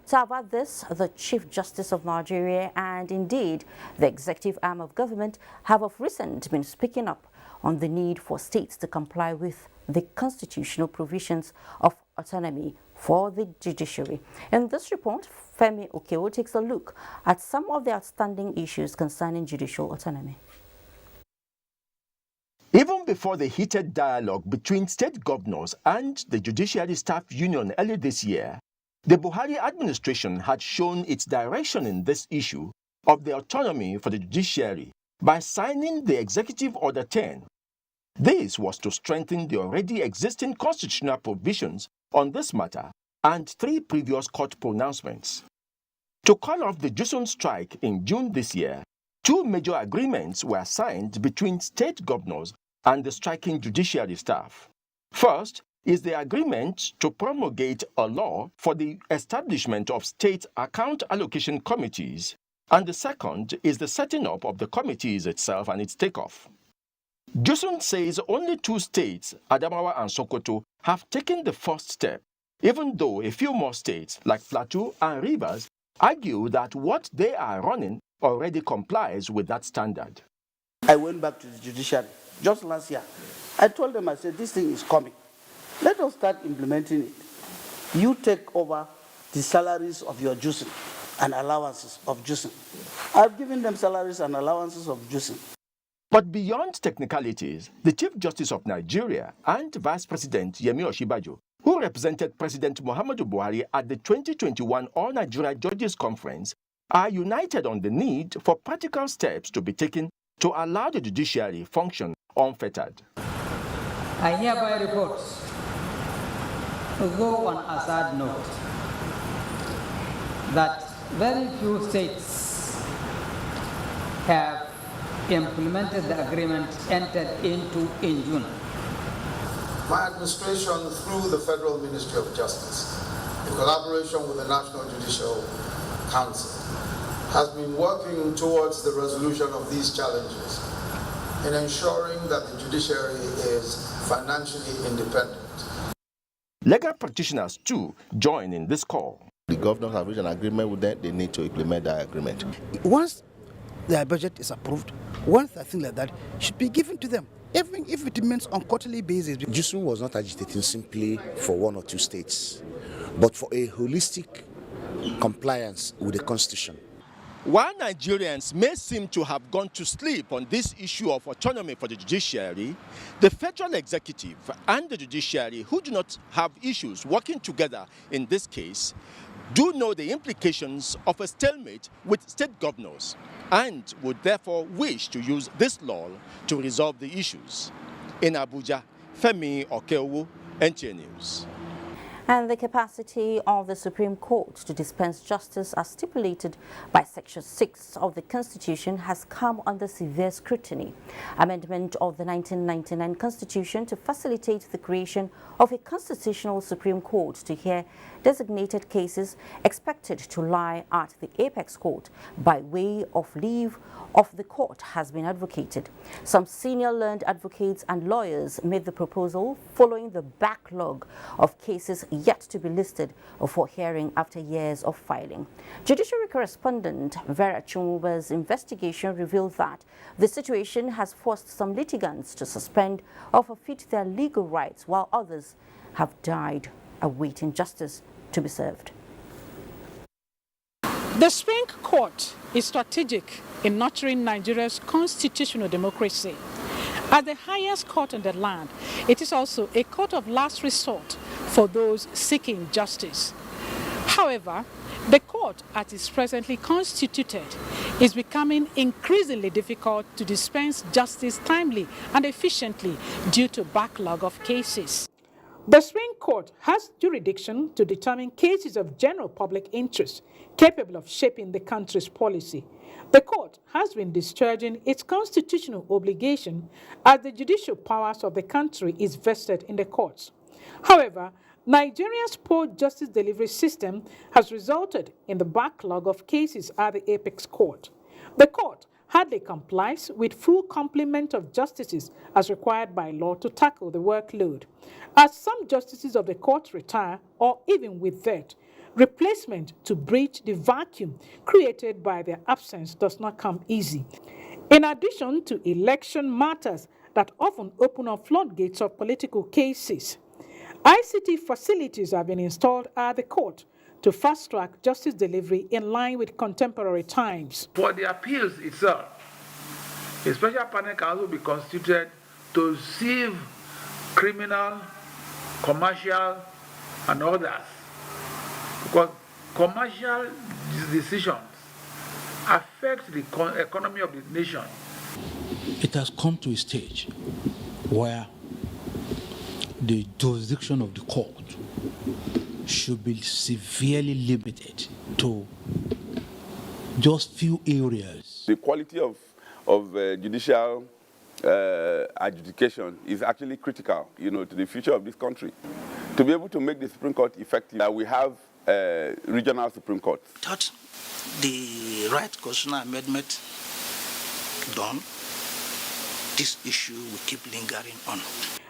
to avoid this, the Chief Justice of Nigeria and indeed the executive arm of government have of recent been speaking up on the need for states to comply with the constitutional provisions of autonomy for the judiciary. In this report, Femi Okeo takes a look at some of the outstanding issues concerning judicial autonomy. Even before the heated dialogue between state governors and the Judiciary Staff Union earlier this year, the Buhari administration had shown its direction in this issue of the autonomy for the judiciary by signing the Executive Order 10, This was to strengthen the already existing constitutional provisions on this matter and 3 previous court pronouncements. To call off the Judicial strike in June this year, 2 major agreements were signed between state governors and the striking judiciary staff. First is the agreement to promulgate a law for the establishment of state account allocation committees, and the second is the setting up of the committees itself and its takeoff. Judicial says only 2 states, Adamawa and Sokoto, have taken the first step, even though a few more states, like Plateau and Rivers, argue that what they are running already complies with that standard. I went back to the judiciary just last year. I told them, I said, this thing is coming. Let us start implementing it. You take over the salaries of your juicing and allowances of juicing. I've given them salaries and allowances of juicing. But beyond technicalities, the Chief Justice of Nigeria and Vice President Yemi Osinbajo, who represented President Muhammadu Buhari at the 2021 All Nigeria Judges Conference, are united on the need for practical steps to be taken to allow the judiciary function unfettered. I hereby report, to go on a sad note, that very few states have implemented the agreement entered into in June. My administration, through the Federal Ministry of Justice, in collaboration with the National Judicial Council, has been working towards the resolution of these challenges in ensuring that the judiciary is financially independent. Legal practitioners, too, join in this call. The governors have reached an agreement with them, they need to implement that agreement. Once their budget is approved, once a thing like that should be given to them, even if it means on quarterly basis. Judicial was not agitating simply for 1 or 2 states, but for a holistic compliance with the Constitution. While Nigerians may seem to have gone to sleep on this issue of autonomy for the judiciary, the federal executive and the judiciary, who do not have issues working together in this case, do know the implications of a stalemate with state governors and would therefore wish to use this law to resolve the issues. In Abuja, Femi Okeowo, NTA News. And the capacity of the Supreme Court to dispense justice as stipulated by Section 6 of the Constitution has come under severe scrutiny. Amendment of the 1999 Constitution to facilitate the creation of a constitutional Supreme Court to hear designated cases expected to lie at the apex court by way of leave of the court has been advocated. Some senior learned advocates and lawyers made the proposal following the backlog of cases yet to be listed for hearing after years of filing. Judiciary correspondent Vera Chumuba's investigation revealed that the situation has forced some litigants to suspend or forfeit their legal rights, while others have died awaiting justice to be served. The Supreme Court is strategic in nurturing Nigeria's constitutional democracy. As the highest court in the land, it is also a court of last resort for those seeking justice. However, the court, as is presently constituted, is becoming increasingly difficult to dispense justice timely and efficiently due to backlog of cases. The Supreme Court has jurisdiction to determine cases of general public interest capable of shaping the country's policy. The court has been discharging its constitutional obligation as the judicial powers of the country is vested in the courts. However, Nigeria's poor justice delivery system has resulted in the backlog of cases at the apex court. The court hardly complies with full complement of justices as required by law to tackle the workload. As some justices of the court retire, or even with that, replacement to bridge the vacuum created by their absence does not come easy. In addition to election matters that often open up floodgates of political cases, ICT facilities have been installed at the court to fast-track justice delivery in line with contemporary times. For the appeals itself, a special panel can also be constituted to sieve criminal, commercial, and others. Because commercial decisions affect the economy of the nation. It has come to a stage where the jurisdiction of the court should be severely limited to just few areas. The quality of judicial adjudication is actually critical, to the future of this country. To be able to make the Supreme Court effective, we have regional Supreme Courts. Thought the right constitutional amendment done, this issue will keep lingering on.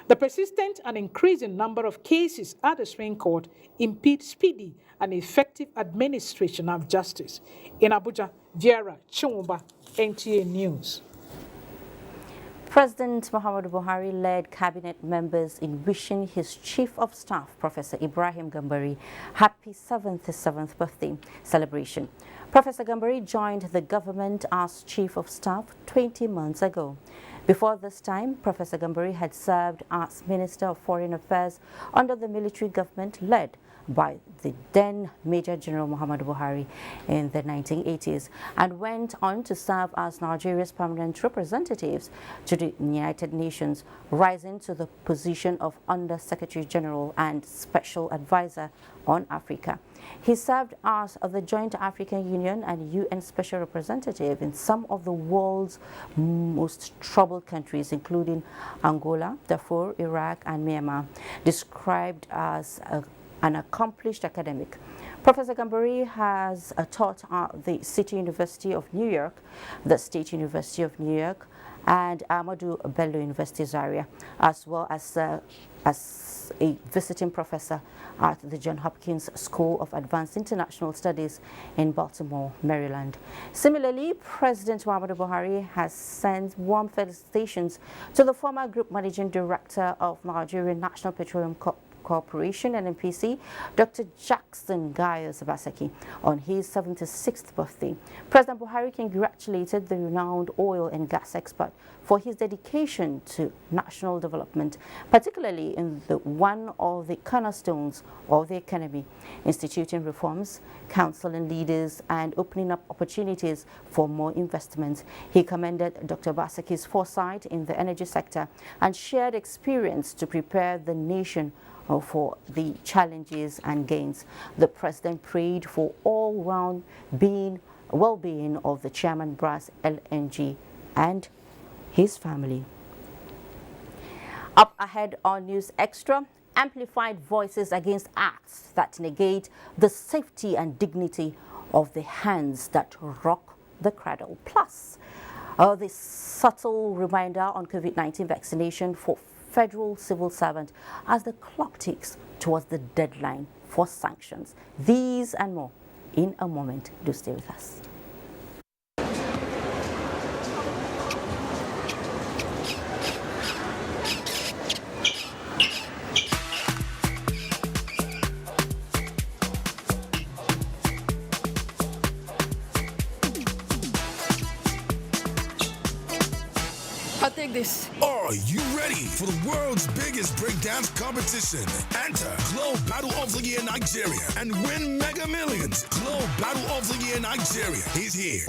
The persistent and increasing number of cases at the Supreme Court impede speedy and effective administration of justice. In Abuja, Viera Chumba, NTA News. President Muhammadu Buhari led cabinet members in wishing his Chief of Staff, Professor Ibrahim Gambari, happy 77th birthday celebration. Professor Gambari joined the government as Chief of Staff 20 months ago. Before this time, Professor Gambari had served as Minister of Foreign Affairs under the military government led by the then Major General Muhammadu Buhari in the 1980s and went on to serve as Nigeria's permanent representatives to the United Nations, rising to the position of Under Secretary General and Special Advisor on Africa. He served as the Joint African Union and UN Special Representative in some of the world's most troubled countries, including Angola, Darfur, Iraq, and Myanmar. Described as an accomplished academic, Professor Gambari has taught at the City University of New York, the State University of New York, and Ahmadu Bello University Zaria, as well as a visiting professor at the Johns Hopkins School of Advanced International Studies in Baltimore, Maryland. Similarly, President Muhammadu Buhari has sent warm felicitations to the former Group Managing Director of Nigerian National Petroleum Corporation, NNPC, Dr. Jackson Gaius Basaki, on his 76th birthday. President Buhari congratulated the renowned oil and gas expert for his dedication to national development, particularly in one of the cornerstones of the economy, instituting reforms, counseling leaders, and opening up opportunities for more investment. He commended Dr. Basaki's foresight in the energy sector and shared experience to prepare the nation for the challenges and gains. The president prayed for all-round well-being of the chairman Brass LNG and his family. Up ahead on News Extra, amplified voices against acts that negate the safety and dignity of the hands that rock the cradle. Plus, the subtle reminder on COVID-19 vaccination for federal civil servant as the clock ticks towards the deadline for sanctions. These and more in a moment. Do stay with us. I'll take this. Are you ready for the world's biggest breakdance competition? Enter Globe Battle of the Year Nigeria and win Mega Millions. Globe Battle of the Year Nigeria is here.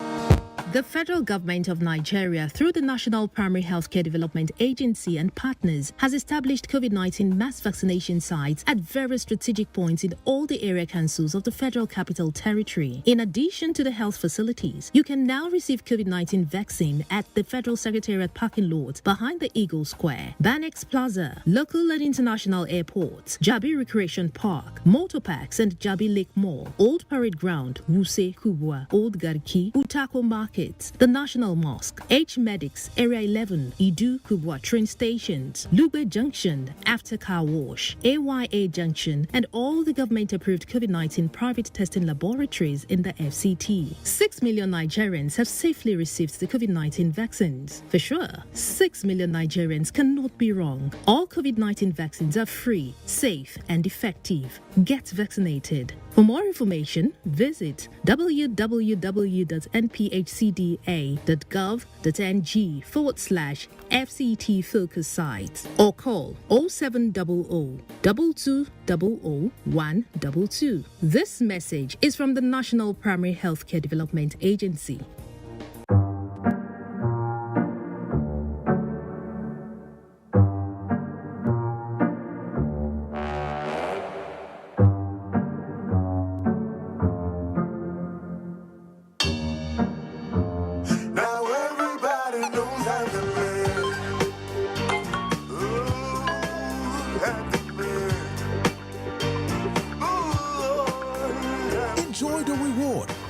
The federal government of Nigeria, through the National Primary Healthcare Development Agency and partners, has established COVID-19 mass vaccination sites at various strategic points in all the area councils of the Federal Capital Territory. In addition to the health facilities, you can now receive COVID-19 vaccine at the Federal Secretariat parking lot behind the Eagle Square, Banex Plaza, local and international airports, Jabi Recreation Park, motor parks and Jabi Lake Mall, Old Parade Ground, Wuse Kubwa, Old Garki, Utako Market, the National Mosque, H Medics, Area 11, Idu Kubwa train stations, Lugbe Junction, After Car Wash, AYA Junction, and all the government-approved COVID-19 private testing laboratories in the FCT. 6 million Nigerians have safely received the COVID-19 vaccines. For sure, 6 million Nigerians cannot be wrong. All COVID-19 vaccines are free, safe, and effective. Get vaccinated. For more information, visit www.nphcda.gov.ng/FCT focus site or call 0700 2200 122. This message is from the National Primary Healthcare Development Agency.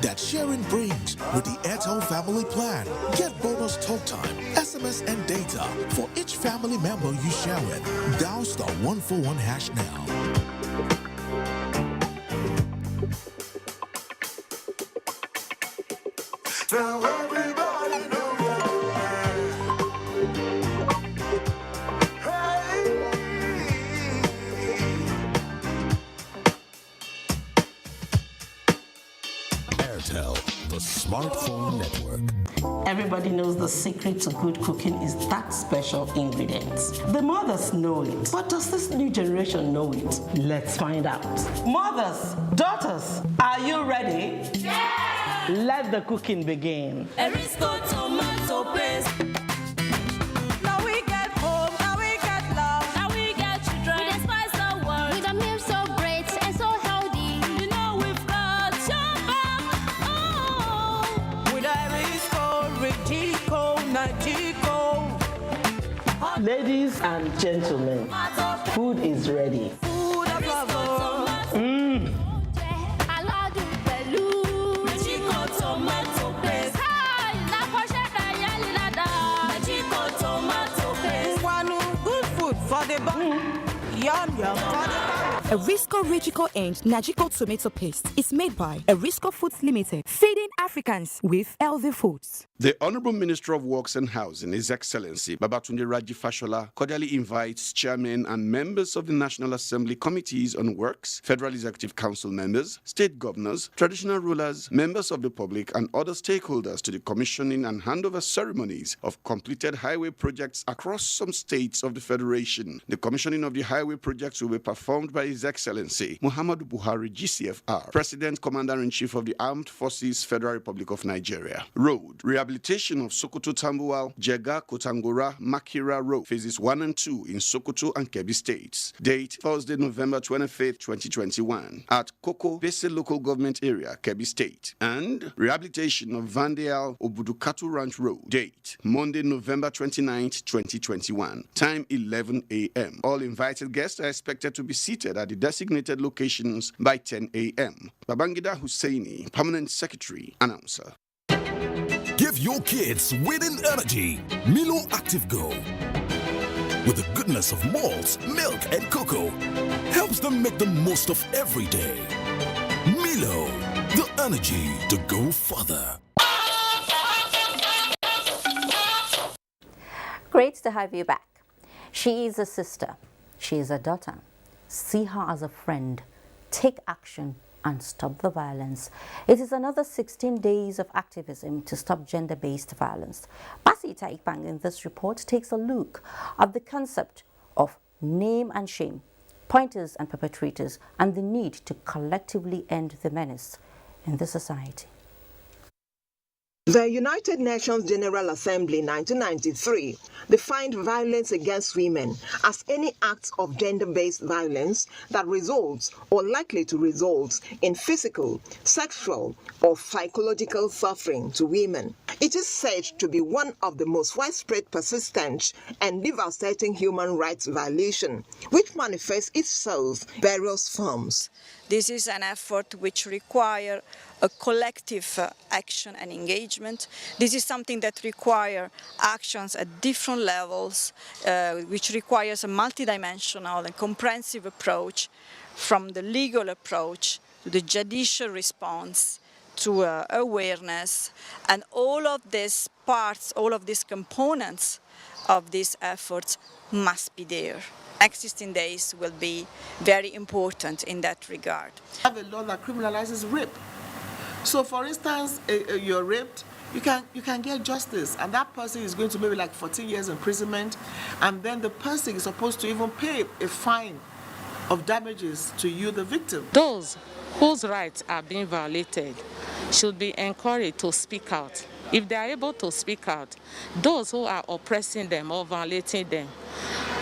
that sharing brings with the Airtel family plan. Get bonus talk time, SMS and data for each family member you share with. Dial *141# now. Now everybody knows Airtel, the smartphone network. Everybody knows the secret to good cooking is that special ingredient. The mothers know it, but does this new generation know it? Let's find out. Mothers, daughters, are you ready? Yeah! Let the cooking begin. Erisco tomato paste. Now we get home, now we get love, now we get children. We despise the world. With a meal so great and so healthy. You know we've got your back. Oh, with Erisco, Rigico, Nagico. Ladies and gentlemen, food is ready. Food of love. Tomato paste. Good food for the body. Yum yum for the body. Erisco Rigico and Nagico tomato paste is made by Erisco Foods Limited, feeding Africans with healthy foods. The Honorable Minister of Works and Housing, His Excellency Babatunde Raji Fashola, cordially invites chairmen and members of the National Assembly Committees on Works, Federal Executive Council members, state governors, traditional rulers, members of the public, and other stakeholders to the commissioning and handover ceremonies of completed highway projects across some states of the Federation. The commissioning of the highway projects will be performed by His Excellency Muhammadu Buhari, GCFR, President Commander-in-Chief of the Armed Forces, Federal Republic of Nigeria. Road rehabilitation of Sokoto Tambuwal, Jega, Kotangora, Makira Road, phases 1 and 2 in Sokoto and Kebbi states. Date Thursday, November 25th, 2021 at Koko Bese Local Government Area, Kebbi State. And rehabilitation of Vandalism Obudukatu Ranch Road. Date Monday, November 29th, 2021. Time 11 a.m. All invited guests are expected to be seated at the designated locations by 10 a.m. Babangida Hussaini, Permanent Secretary, Announcer. Give your kids winning energy. Milo Active Go. With the goodness of malt, milk, and cocoa, helps them make the most of every day. Milo, the energy to go further. Great to have you back. She is a sister. She is a daughter. See her as a friend. Take action and stop the violence. It is another 16 days of activism to stop gender-based violence. Basi Taikpang in this report takes a look at the concept of name and shame, pointers and perpetrators, and the need to collectively end the menace in the society. The United Nations General Assembly 1993 defined violence against women as any act of gender-based violence that results or likely to result in physical, sexual, or psychological suffering to women. It is said to be one of the most widespread, persistent, and devastating human rights violation, which manifests itself in various forms. This is an effort which requires a collective action and engagement. This is something that requires actions at different levels, which requires a multidimensional and comprehensive approach, from the legal approach to the judicial response to awareness, and all of these parts, all of these components of these efforts must be there. Next 16 days will be very important in that regard. We have a law that criminalizes rape. So for instance, you're raped, you can get justice, and that person is going to maybe like 14 years imprisonment, and then the person is supposed to even pay a fine of damages to you, the victim. Those whose rights are being violated should be encouraged to speak out. If they are able to speak out, those who are oppressing them or violating them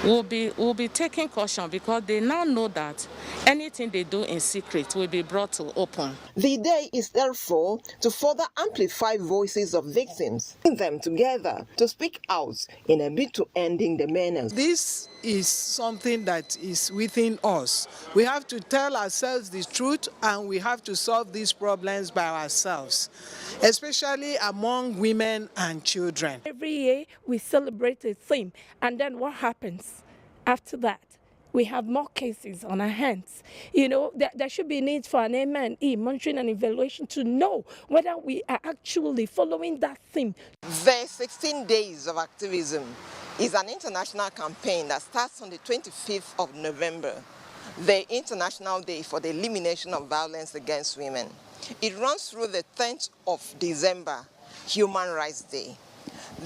will be taking caution, because they now know that Anything they do in secret will be brought to open. The day is therefore to further amplify voices of victims, bring them together to speak out in a bid to ending the menace. This is something that is within us. We have to tell ourselves the truth, and we have to solve these problems by ourselves, especially among women and children. Every year we celebrate a theme, and then what happens after that? We have more cases on our hands. You know, there should be need for an M&E, monitoring and evaluation, to know whether we are actually following that theme. The 16 days of activism is an international campaign that starts on the 25th of November, the International Day for the Elimination of Violence Against Women. It runs through the 10th of December, Human Rights Day.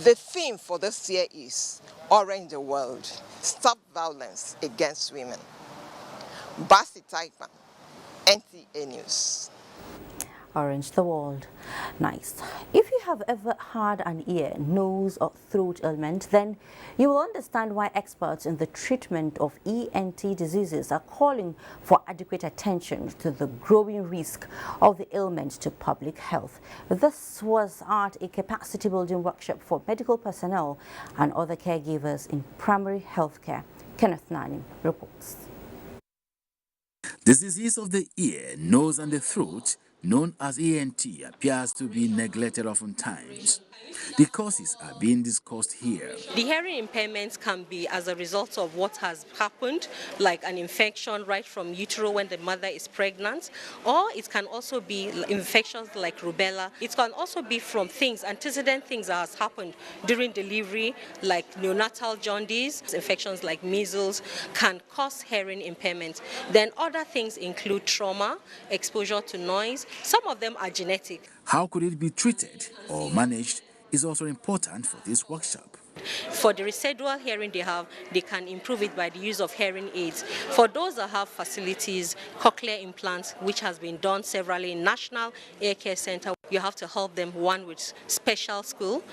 The theme for this year is Orange the World, Stop Violence Against Women. Basi Taipan, NTA News. Orange the world. Nice. If you have ever had an ear, nose or throat ailment, then you will understand why experts in the treatment of ENT diseases are calling for adequate attention to the growing risk of the ailment to public health. This was at a capacity building workshop for medical personnel and other caregivers in primary health care. Kenneth Nani reports. The disease of the ear, nose and the throat, known as ENT, appears to be neglected oftentimes. The causes are being discussed here. The hearing impairments can be as a result of what has happened, like an infection right from utero when the mother is pregnant, or it can also be infections like rubella. It can also be from antecedent things that has happened during delivery, like neonatal jaundice. Infections like measles can cause hearing impairment. Then other things include trauma, exposure to noise. Some of them are genetic. How could it be treated or managed is also important for this workshop. For the residual hearing they can improve it by the use of hearing aids. For those that have facilities, cochlear implants, which has been done severally in National Ear Care Center, you have to help them, one with special school.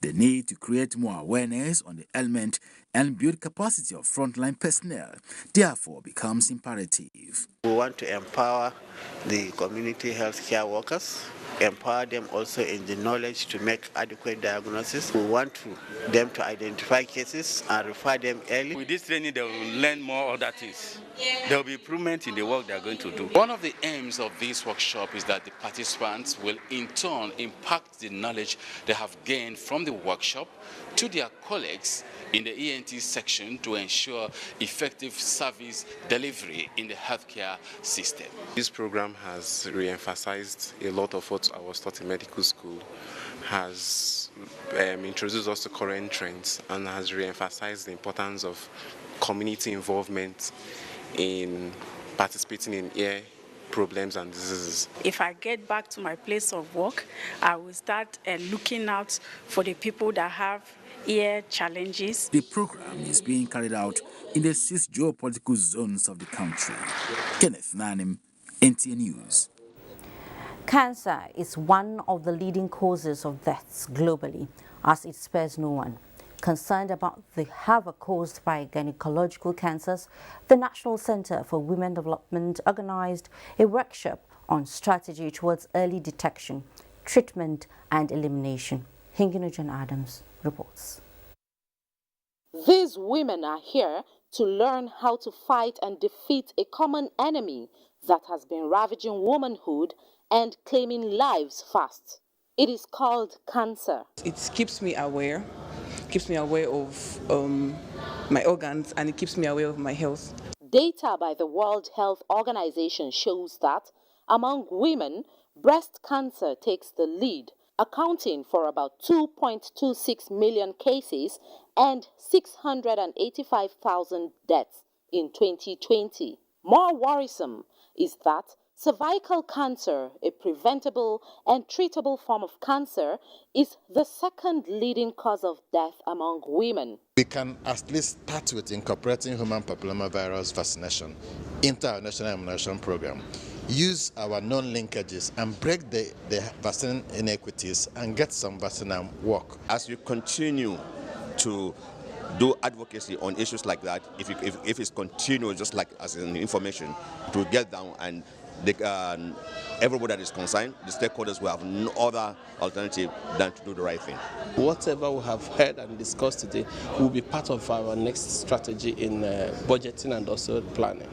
The need to create more awareness on the ailment and build capacity of frontline personnel therefore becomes imperative. We want to empower the community health care workers, empower them also in the knowledge to make adequate diagnosis. We want them to identify cases and refer them early. With this training, they will learn more other things. There will be improvement in the work they are going to do. One of the aims of this workshop is that the participants will in turn impact the knowledge they have gained from the workshop to their colleagues in the ENT section to ensure effective service delivery in the healthcare system. This program has re-emphasized a lot of what I was taught in medical school, has introduced us to current trends, and has re-emphasized the importance of community involvement in participating in ear problems and diseases. If I get back to my place of work, I will start looking out for the people that have ear challenges. The program is being carried out in the 6 geopolitical zones of the country. Kenneth Nanim, NTA News. Cancer is one of the leading causes of deaths globally, as it spares no one. Concerned about the havoc caused by gynecological cancers, the National Center for Women Development organized a workshop on strategy towards early detection, treatment and elimination. Hingino John Adams reports. These women are here to learn how to fight and defeat a common enemy that has been ravaging womanhood and claiming lives fast. It is called cancer. It keeps me aware of my organs, and it keeps me aware of my health. Data by the World Health Organization shows that among women, breast cancer takes the lead, accounting for about 2.26 million cases and 685,000 deaths in 2020. More worrisome is that cervical cancer, a preventable and treatable form of cancer, is the second leading cause of death among women. We can at least start with incorporating human papillomavirus vaccination into our national immunization program. Use our known linkages and break the vaccine inequities and get some vaccine work. As we continue to do advocacy on issues like that, if it's continuous, just like as an information, it will get down, and everybody that is concerned, the stakeholders, will have no other alternative than to do the right thing. Whatever we have heard and discussed today will be part of our next strategy in budgeting and also planning.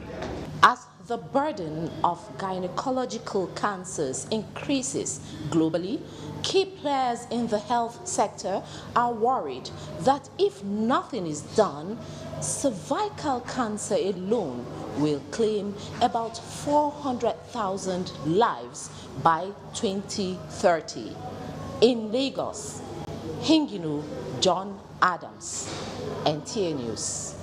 As the burden of gynecological cancers increases globally, key players in the health sector are worried that if nothing is done, cervical cancer alone will claim about 400,000 lives by 2030. In Lagos, Hinginu John Adams, NTA News.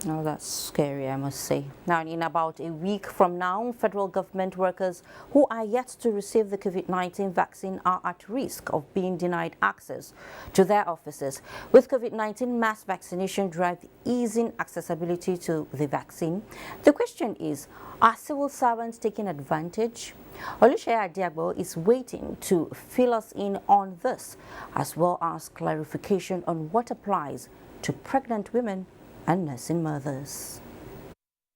Oh, that's scary, I must say. Now, in about a week from now, federal government workers who are yet to receive the COVID-19 vaccine are at risk of being denied access to their offices. With COVID-19 mass vaccination drive easing accessibility to the vaccine, the question is, are civil servants taking advantage? Oluseyi Adiagbo is waiting to fill us in on this, as well as clarification on what applies to pregnant women and nursing mothers.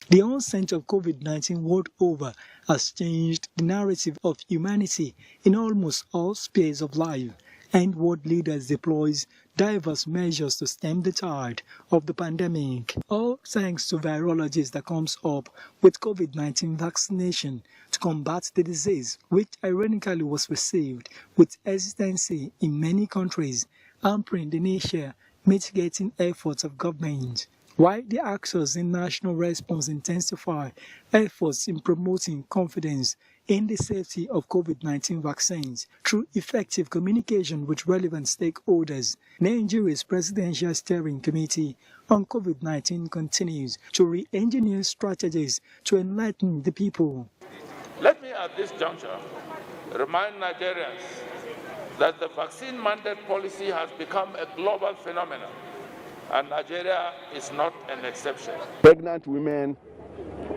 The onset of COVID-19 world over has changed the narrative of humanity in almost all spheres of life, and world leaders deploy diverse measures to stem the tide of the pandemic. All thanks to virologists that comes up with COVID-19 vaccination to combat the disease, which ironically was received with hesitancy in many countries, hampering the nature mitigating efforts of government. While the actors in national response intensify efforts in promoting confidence in the safety of COVID-19 vaccines through effective communication with relevant stakeholders, Nigeria's Presidential Steering Committee on COVID-19 continues to re-engineer strategies to enlighten the people. Let me at this juncture remind Nigerians that the vaccine mandate policy has become a global phenomenon, and Nigeria is not an exception. Pregnant women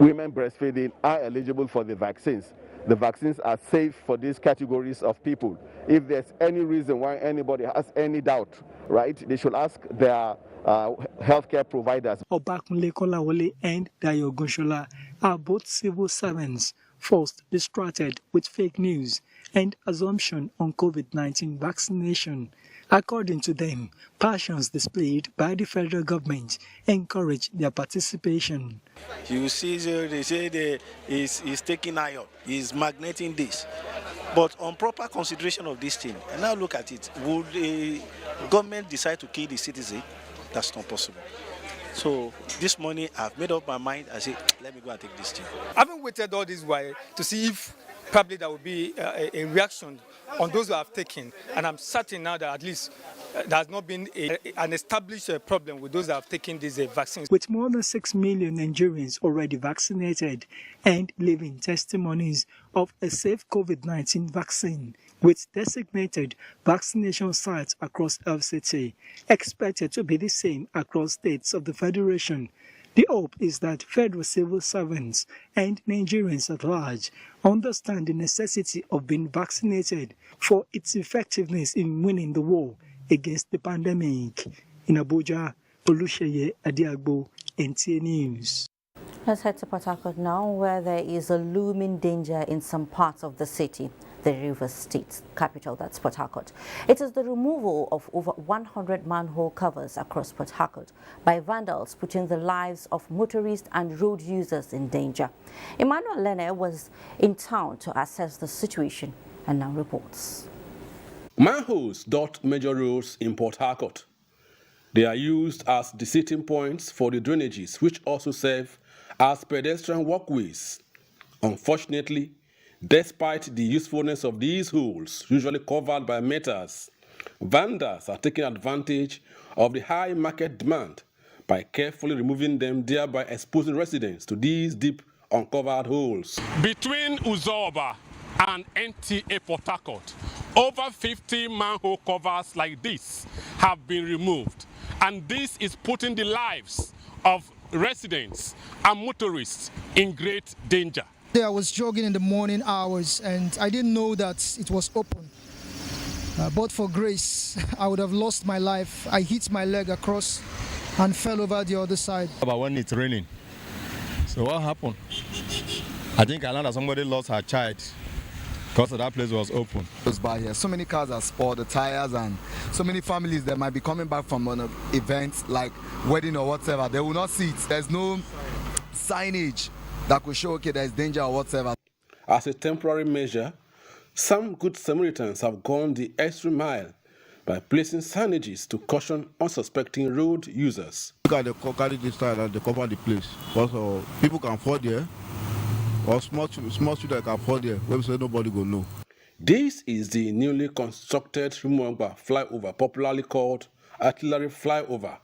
breastfeeding are eligible for the vaccines. The vaccines are safe for these categories of people. If there's any reason why anybody has any doubt, right, they should ask their healthcare providers. Obakunle Kolawole and Dayo Goshola are both civil servants, first distracted with fake news and assumption on COVID-19 vaccination. According to them, passions displayed by the federal government encourage their participation. You see, they say he's taking iron, he's magneting this. But on proper consideration of this thing, and now look at it, would the government decide to kill the citizen? That's not possible. So this morning, I've made up my mind. I say, let me go and take this thing. I haven't waited all this while to see if probably there will be a reaction on those who have taken. And I'm certain now that at least there has not been an established problem with those that have taken these vaccines. With more than 6 million Nigerians already vaccinated and living testimonies of a safe COVID-19 vaccine, with designated vaccination sites across FCT, expected to be the same across states of the Federation. The hope is that federal civil servants and Nigerians at large understand the necessity of being vaccinated for its effectiveness in winning the war against the pandemic. In Abuja, Oluseyi Adiagbo, NTA News. Let's head to Port Harcourt now, where there is a looming danger in some parts of the city. The River State capital, that's Port Harcourt. It is the removal of over 100 manhole covers across Port Harcourt by vandals, putting the lives of motorists and road users in danger. Emmanuel Lene was in town to assess the situation and now reports. Manholes dot major roads in Port Harcourt. They are used as the sitting points for the drainages, which also serve as pedestrian walkways. Unfortunately, despite the usefulness of these holes, usually covered by metals, vandals are taking advantage of the high market demand by carefully removing them, thereby exposing residents to these deep, uncovered holes. Between Uzoba and NTA Port Harcourt, over 50 manhole covers like this have been removed, and this is putting the lives of residents and motorists in great danger. I was jogging in the morning hours and I didn't know that it was open. But for grace, I would have lost my life. I hit my leg across and fell over the other side. About when it's raining. So what happened? I think I learned that somebody lost her child because that place was open. By here, so many cars are spoiled, the tires, and so many families that might be coming back from an event like wedding or whatever. They will not see it. There's no signage that could show, okay, there's danger or whatever. As a temporary measure, some good Samaritans have gone the extra mile by placing signages to caution unsuspecting road users. Look at the carry this side and they cover the place. Also, people can fall there, or small children can fall there, where we say nobody will know. This is the newly constructed Rumwangba flyover, popularly called artillery flyover.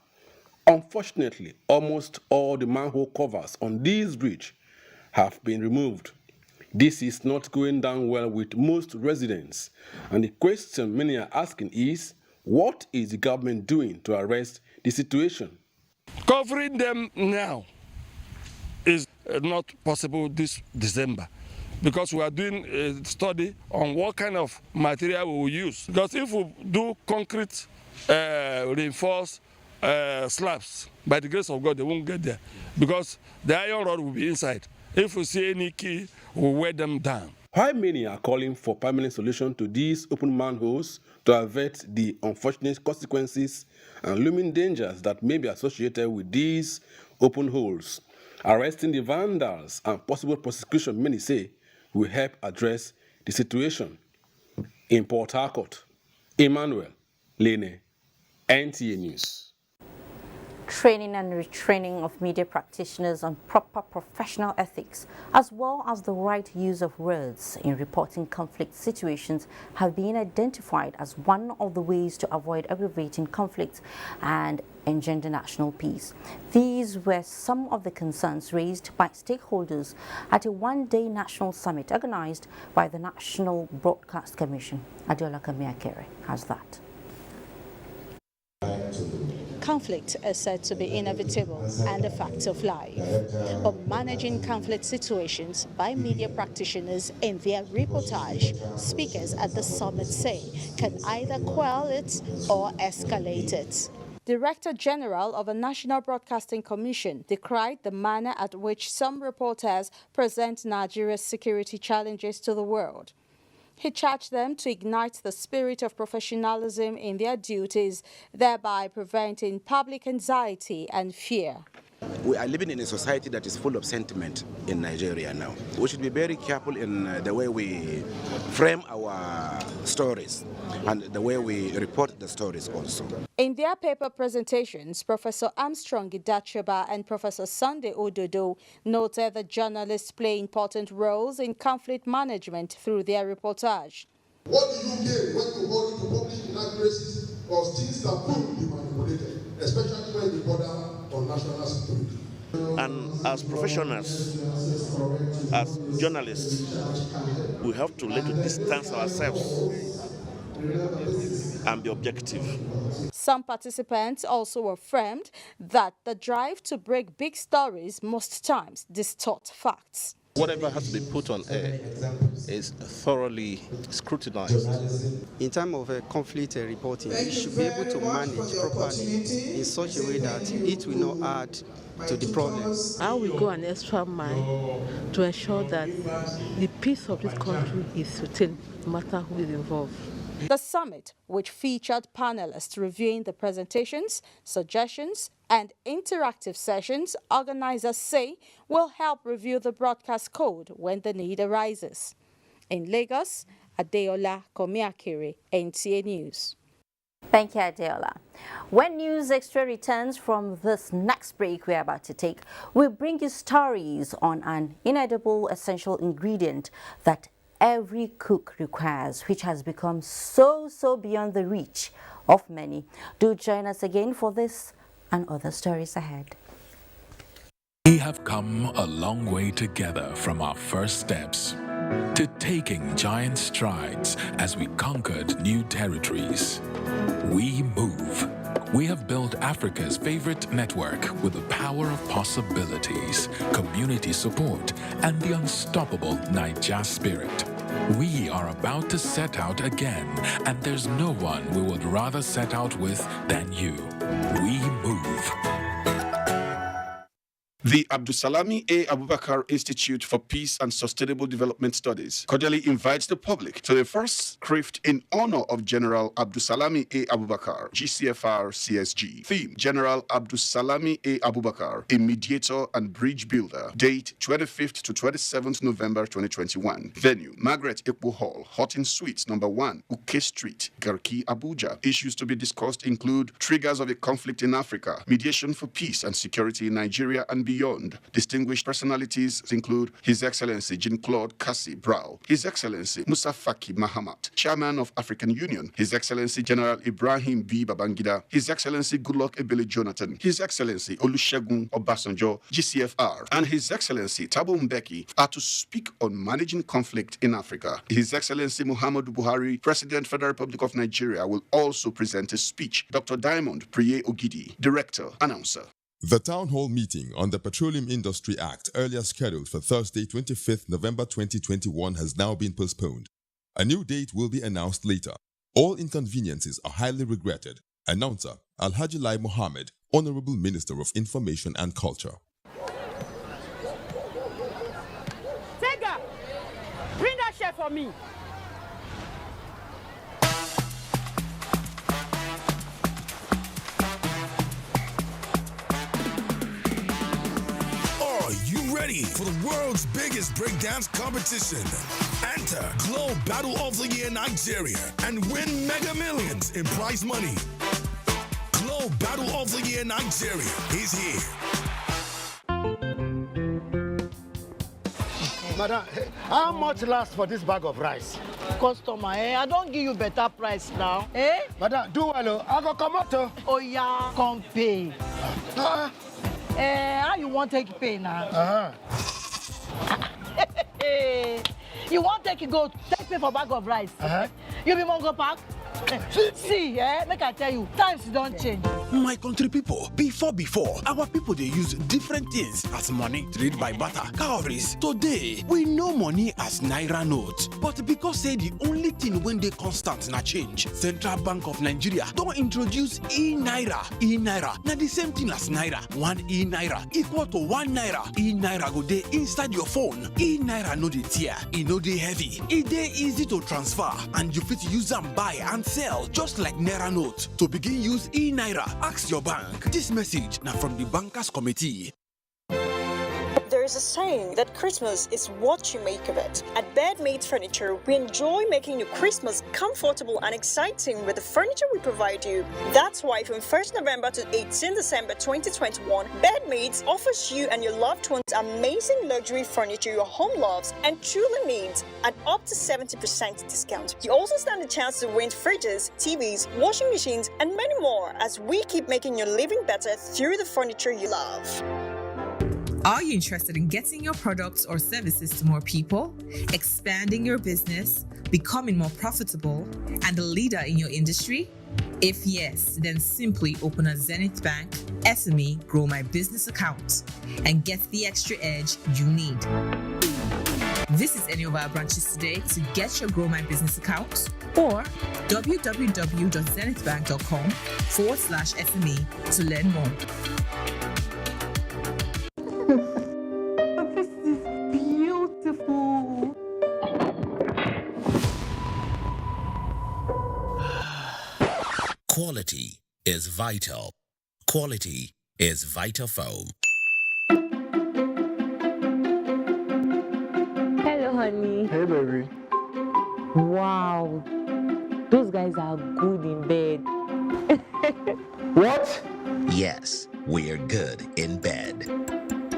Unfortunately, almost all the manhole covers on this bridge have been removed. This is not going down well with most residents, and the question many are asking is, what is the government doing to arrest the situation? Covering them now is not possible this December, because we are doing a study on what kind of material we will use. Because if we do concrete reinforced slabs, by the grace of God, they won't get there, because the iron rod will be inside. If we see any key, we'll wear them down. While many are calling for permanent solution to these open manholes to avert the unfortunate consequences and looming dangers that may be associated with these open holes, arresting the vandals and possible prosecution, many say, will help address the situation. In Port Harcourt, Emmanuel Lene, NTA News. Training and retraining of media practitioners on proper professional ethics, as well as the right use of words in reporting conflict situations, have been identified as one of the ways to avoid aggravating conflicts and engender national peace. These were some of the concerns raised by stakeholders at a one-day national summit organized by the National Broadcast Commission. Adiola Kamiakere has that. Conflict is said to be inevitable and a fact of life. But managing conflict situations by media practitioners in their reportage, speakers at the summit say, can either quell it or escalate it. Director General of the National Broadcasting Commission decried the manner at which some reporters present Nigeria's security challenges to the world. He charged them to ignite the spirit of professionalism in their duties, thereby preventing public anxiety and fear. We are living in a society that is full of sentiment in Nigeria now. We should be very careful in the way we frame our stories and the way we report the stories also. In their paper presentations, Professor Armstrong Idachoba and Professor Sunday Ododo noted that journalists play important roles in conflict management through their reportage. What do you gain when you go into public inaccuracies or things that could be manipulated, especially when you border on national security? And as professionals, as journalists, we have to learn to distance ourselves and be objective. Some participants also affirmed that the drive to break big stories most times distort facts. Whatever has to be put on air is thoroughly scrutinized. In terms of conflict reporting, you should be able to manage properly in such a way that it will not add to the problem. I will go an extra mile to ensure that the peace of this country is retained, no matter who is involved. The summit, which featured panelists reviewing the presentations, suggestions, and interactive sessions, organizers say will help review the broadcast code when the need arises. In Lagos, Adeola Komiakere, NTA News. Thank you, Adeola. When News Extra returns from this next break we're about to take, we'll bring you stories on an inedible essential ingredient that every cook requires, which has become so beyond the reach of many. Do join us again for this and other stories ahead. We have come a long way together from our first steps to taking giant strides as we conquered new territories. We move. We have built Africa's favorite network with the power of possibilities, community support, and the unstoppable Naija spirit. We are about to set out again, and there's no one we would rather set out with than you. We move. The Abdusalami A. Abubakar Institute for Peace and Sustainable Development Studies cordially invites the public to the first CRIFT in honor of General Abdusalami A. Abubakar, GCFR CSG. Theme: General Abdusalami A. Abubakar, a mediator and bridge builder. Date: 25th to 27th November 2021. Venue: Margaret Ekpo Hall, Houghton Suites, number 1, Uke Street, Garki, Abuja. Issues to be discussed include triggers of a conflict in Africa, mediation for peace and security in Nigeria and beyond. Distinguished personalities include His Excellency Jean-Claude Kassi Brau, His Excellency Musa Faki Mahamat, Chairman of African Union, His Excellency General Ibrahim B. Babangida, His Excellency Goodluck Ebele Jonathan, His Excellency Olusegun Obasanjo, GCFR, and His Excellency Thabo Mbeki are to speak on managing conflict in Africa. His Excellency Muhammadu Buhari, President, Federal Republic of Nigeria, will also present a speech. Dr. Diamond Priye Ogidi, Director, Announcer. The Town Hall meeting on the Petroleum Industry Act, earlier scheduled for Thursday, 25th November 2021, has now been postponed. A new date will be announced later. All inconveniences are highly regretted. Announcer Alhaji Lai Mohammed, Honorable Minister of Information and Culture. Tega, bring that chair for me. Are you ready for the world's biggest breakdance competition? Enter Globe Battle of the Year Nigeria and win mega millions in prize money. Globe Battle of the Year Nigeria is here. Madam, how much lasts for this bag of rice? Customer, I don't give you better price now. Madam, do well, I go come out. Oh yeah, come pay. How you want to take pay now? You want to take pay for bag of rice? You be Mongo Park? See, make I tell you, times don't change. My country people, before, our people they use different things as money, trade by barter, cowries. Today, we know money as Naira note. But because say the only thing when they constant na change, Central Bank of Nigeria don't introduce E-naira. E-naira, now the same thing as Naira. 1 E-naira equal to 1 Naira. E-naira go dey inside your phone. E-naira no dey tear, e no dey heavy. E dey easy to transfer and you fit use them buy and sell just like Naira note. To begin use E-naira, ask your bank. This message now from the Bankers Committee. There is a saying that Christmas is what you make of it. At Bedmates Furniture, we enjoy making your Christmas comfortable and exciting with the furniture we provide you. That's why from 1st November to 18 December 2021, Bedmates offers you and your loved ones amazing luxury furniture your home loves and truly needs at up to 70% discount. You also stand a chance to win fridges, TVs, washing machines, and many more as we keep making your living better through the furniture you love. Are you interested in getting your products or services to more people, expanding your business, becoming more profitable, and a leader in your industry? If yes, then simply open a Zenith Bank SME Grow My Business account and get the extra edge you need. Visit any of our branches today to get your Grow My Business account or www.zenithbank.com/SME to learn more. This is beautiful. Quality is vital. Quality is Vitafoam. Hello, honey. Hey, baby. Wow. Those guys are good in bed. What? Yes, we're good in bed.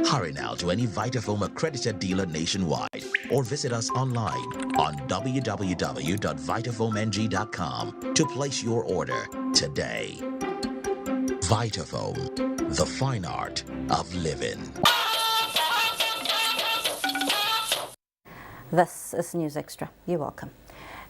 Hurry now to any Vitafoam accredited dealer nationwide or visit us online on www.vitafoamng.com to place your order today. Vitafoam, the fine art of living. This is News Extra. You're welcome.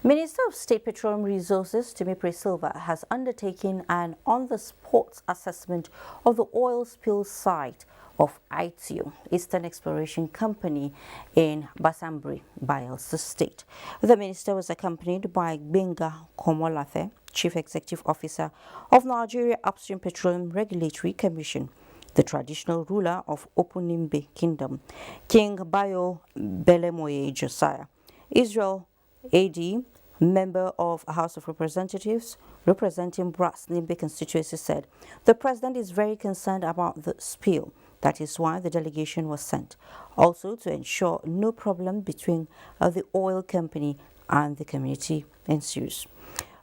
Minister of State Petroleum Resources, Timipre Silva, has undertaken an on-the-spot assessment of the oil spill site of ITU, Eastern Exploration Company in Basambri, Bayelsa State. The minister was accompanied by Benga Komolafe, Chief Executive Officer of Nigeria Upstream Petroleum Regulatory Commission, the traditional ruler of Opunimbe Kingdom, King Bayo Belemoye Josiah. Israel AD, member of House of Representatives representing Brass Nimbe constituency, said the president is very concerned about the spill. That is why the delegation was sent. Also to ensure no problem between the oil company and the community ensues.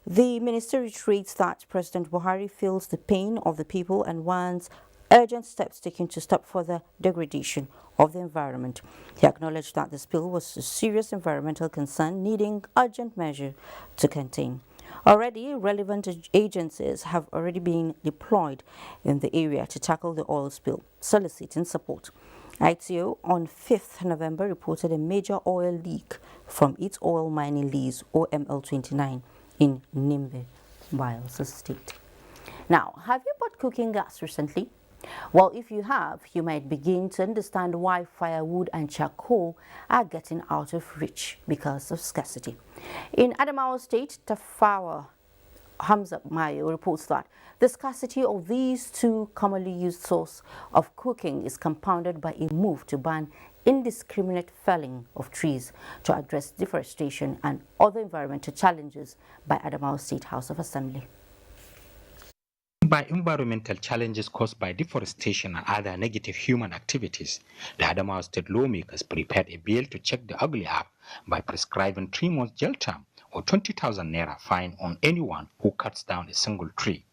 The minister reiterates that President Buhari feels the pain of the people and wants urgent steps taken to stop further degradation of the environment. He acknowledged that the spill was a serious environmental concern needing urgent measure to contain. Already, relevant agencies have already been deployed in the area to tackle the oil spill, soliciting support. ITO on 5th November reported a major oil leak from its oil mining lease, OML 29, in Nimbe, Bielsa State. Now, have you bought cooking gas recently? Well, if you have, you might begin to understand why firewood and charcoal are getting out of reach because of scarcity. In Adamawa State, Tafawa Hamza Mayo reports that the scarcity of these two commonly used sources of cooking is compounded by a move to ban indiscriminate felling of trees to address deforestation and other environmental challenges by Adamawa State House of Assembly. By environmental challenges caused by deforestation and other negative human activities, the Adamawa State lawmakers prepared a bill to check the ugly act by prescribing 3 months jail term or 20,000 naira fine on anyone who cuts down a single tree.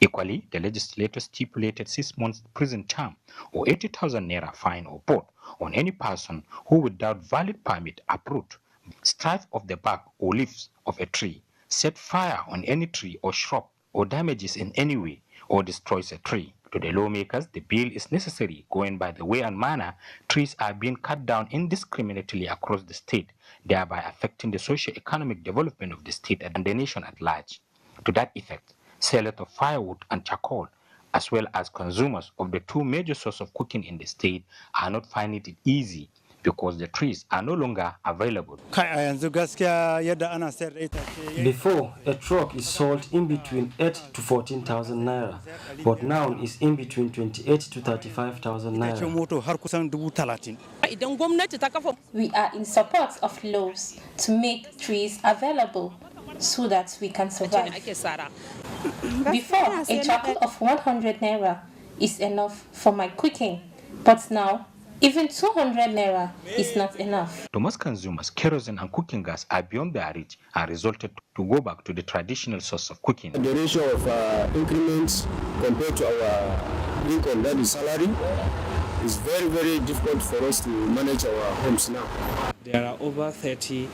Equally, the legislature stipulated 6 months prison term or 80,000 naira fine or both on any person who, without valid permit, uproot, stripe off the bark or leaves of a tree, set fire on any tree or shrub, or damages in any way or destroys a tree. To the lawmakers, the bill is necessary going by the way and manner trees are being cut down indiscriminately across the state, thereby affecting the socio-economic development of the state and the nation at large. To that effect, sellers of firewood and charcoal, as well as consumers of the two major sources of cooking in the state, are not finding it easy because the trees are no longer available. Before, a truck is sold in between 8 to 14,000 naira, but now it's in between 28 to 35,000 naira. We are in support of laws to make trees available so that we can survive. Before, a charcoal of 100 naira is enough for my cooking, but now even 200 naira is not enough. To most consumers, kerosene and cooking gas are beyond their reach and resulted to go back to the traditional source of cooking. The ratio of increments compared to our income, that is salary, is very, very difficult for us to manage our homes now. There are over 30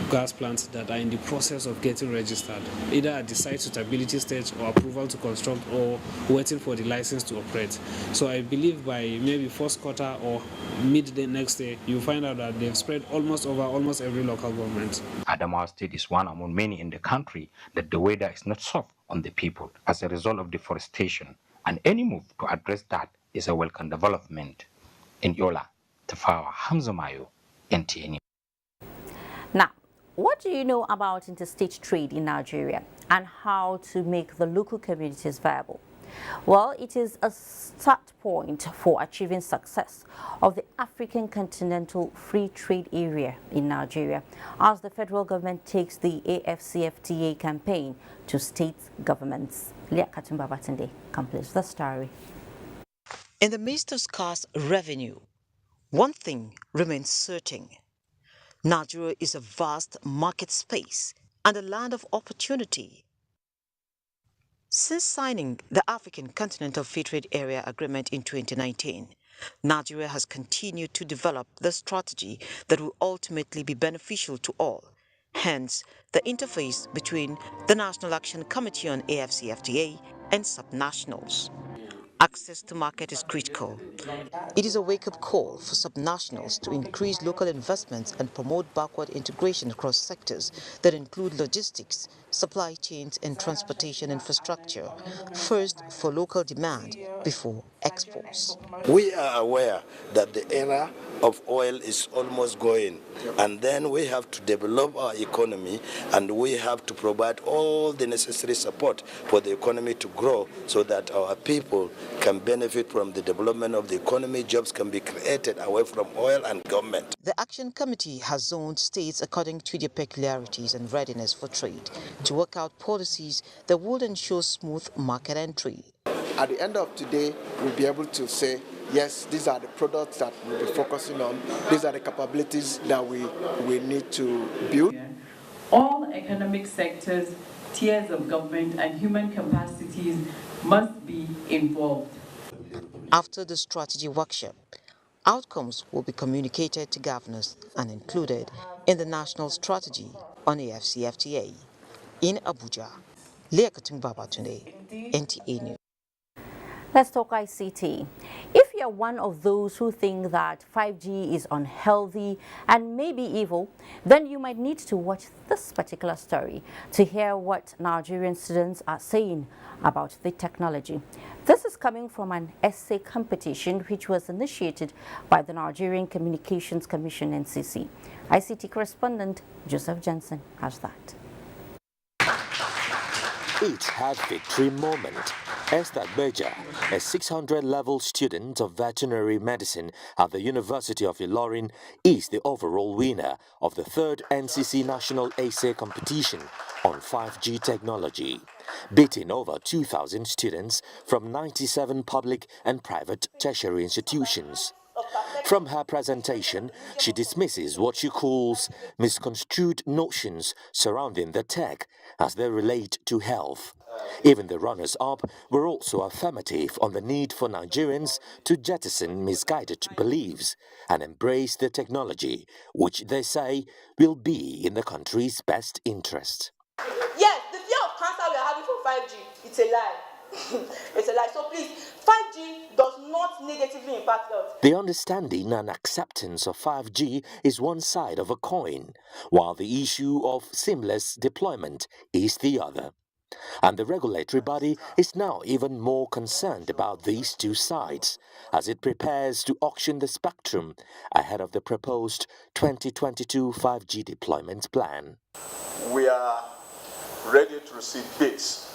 gas plants that are in the process of getting registered, either at the site suitability stage or approval to construct or waiting for the license to operate. So I believe by maybe first quarter or mid-day next day, you'll find out that they've spread almost over almost every local government. Adamawa State is one among many in the country that the weather is not soft on the people as a result of deforestation, and any move to address that is a welcome development. In Yola, Tafawa Hamza Mayo, NTN. Now, what do you know about interstate trade in Nigeria and how to make the local communities viable? Well, it is a start point for achieving success of the African Continental Free Trade Area in Nigeria as the federal government takes the AFCFTA campaign to state governments. Leah Katumba Batende completes the story. In the midst of scarce revenue, one thing remains certain. Nigeria is a vast market space and a land of opportunity. Since signing the African Continental Free Trade Area Agreement in 2019, Nigeria has continued to develop the strategy that will ultimately be beneficial to all. Hence, the interface between the National Action Committee on AFCFTA and subnationals. Access to market is critical. It is a wake-up call for subnationals to increase local investments and promote backward integration across sectors that include logistics, supply chains, and transportation infrastructure, first for local demand before exports. We are aware that the era of oil is almost going. And then we have to develop our economy, and we have to provide all the necessary support for the economy to grow so that our people can benefit from the development of the economy. Jobs can be created away from oil and government. The Action Committee has zoned states according to their peculiarities and readiness for trade to work out policies that would ensure smooth market entry. At the end of today, we'll be able to say, yes, these are the products that we'll be focusing on. These are the capabilities that we need to build. All economic sectors, tiers of government, and human capacities must be involved. After the strategy workshop, outcomes will be communicated to governors and included in the national strategy on AFCFTA. In Abuja, Leah Katung-Babatunde, NTA News. Let's talk ICT. If you're one of those who think that 5G is unhealthy and maybe evil, then you might need to watch this particular story to hear what Nigerian students are saying about the technology. This is coming from an essay competition which was initiated by the Nigerian Communications Commission (NCC). ICT correspondent Joseph Jensen has that. It had victory moment. Esther Beja, a 600-level student of veterinary medicine at the University of Ilorin, is the overall winner of the third NCC National Essay Competition on 5G technology, beating over 2,000 students from 97 public and private tertiary institutions. From her presentation, she dismisses what she calls misconstrued notions surrounding the tech as they relate to health. Even the runners-up were also affirmative on the need for Nigerians to jettison misguided beliefs and embrace the technology, which they say will be in the country's best interest. Yes, the fear of cancer we are having for 5G, it's a lie. It's a lie. So please, 5G does not negatively impact health. The understanding and acceptance of 5G is one side of a coin, while the issue of seamless deployment is the other. And the regulatory body is now even more concerned about these two sides as it prepares to auction the spectrum ahead of the proposed 2022 5G deployment plan. We are ready to receive bids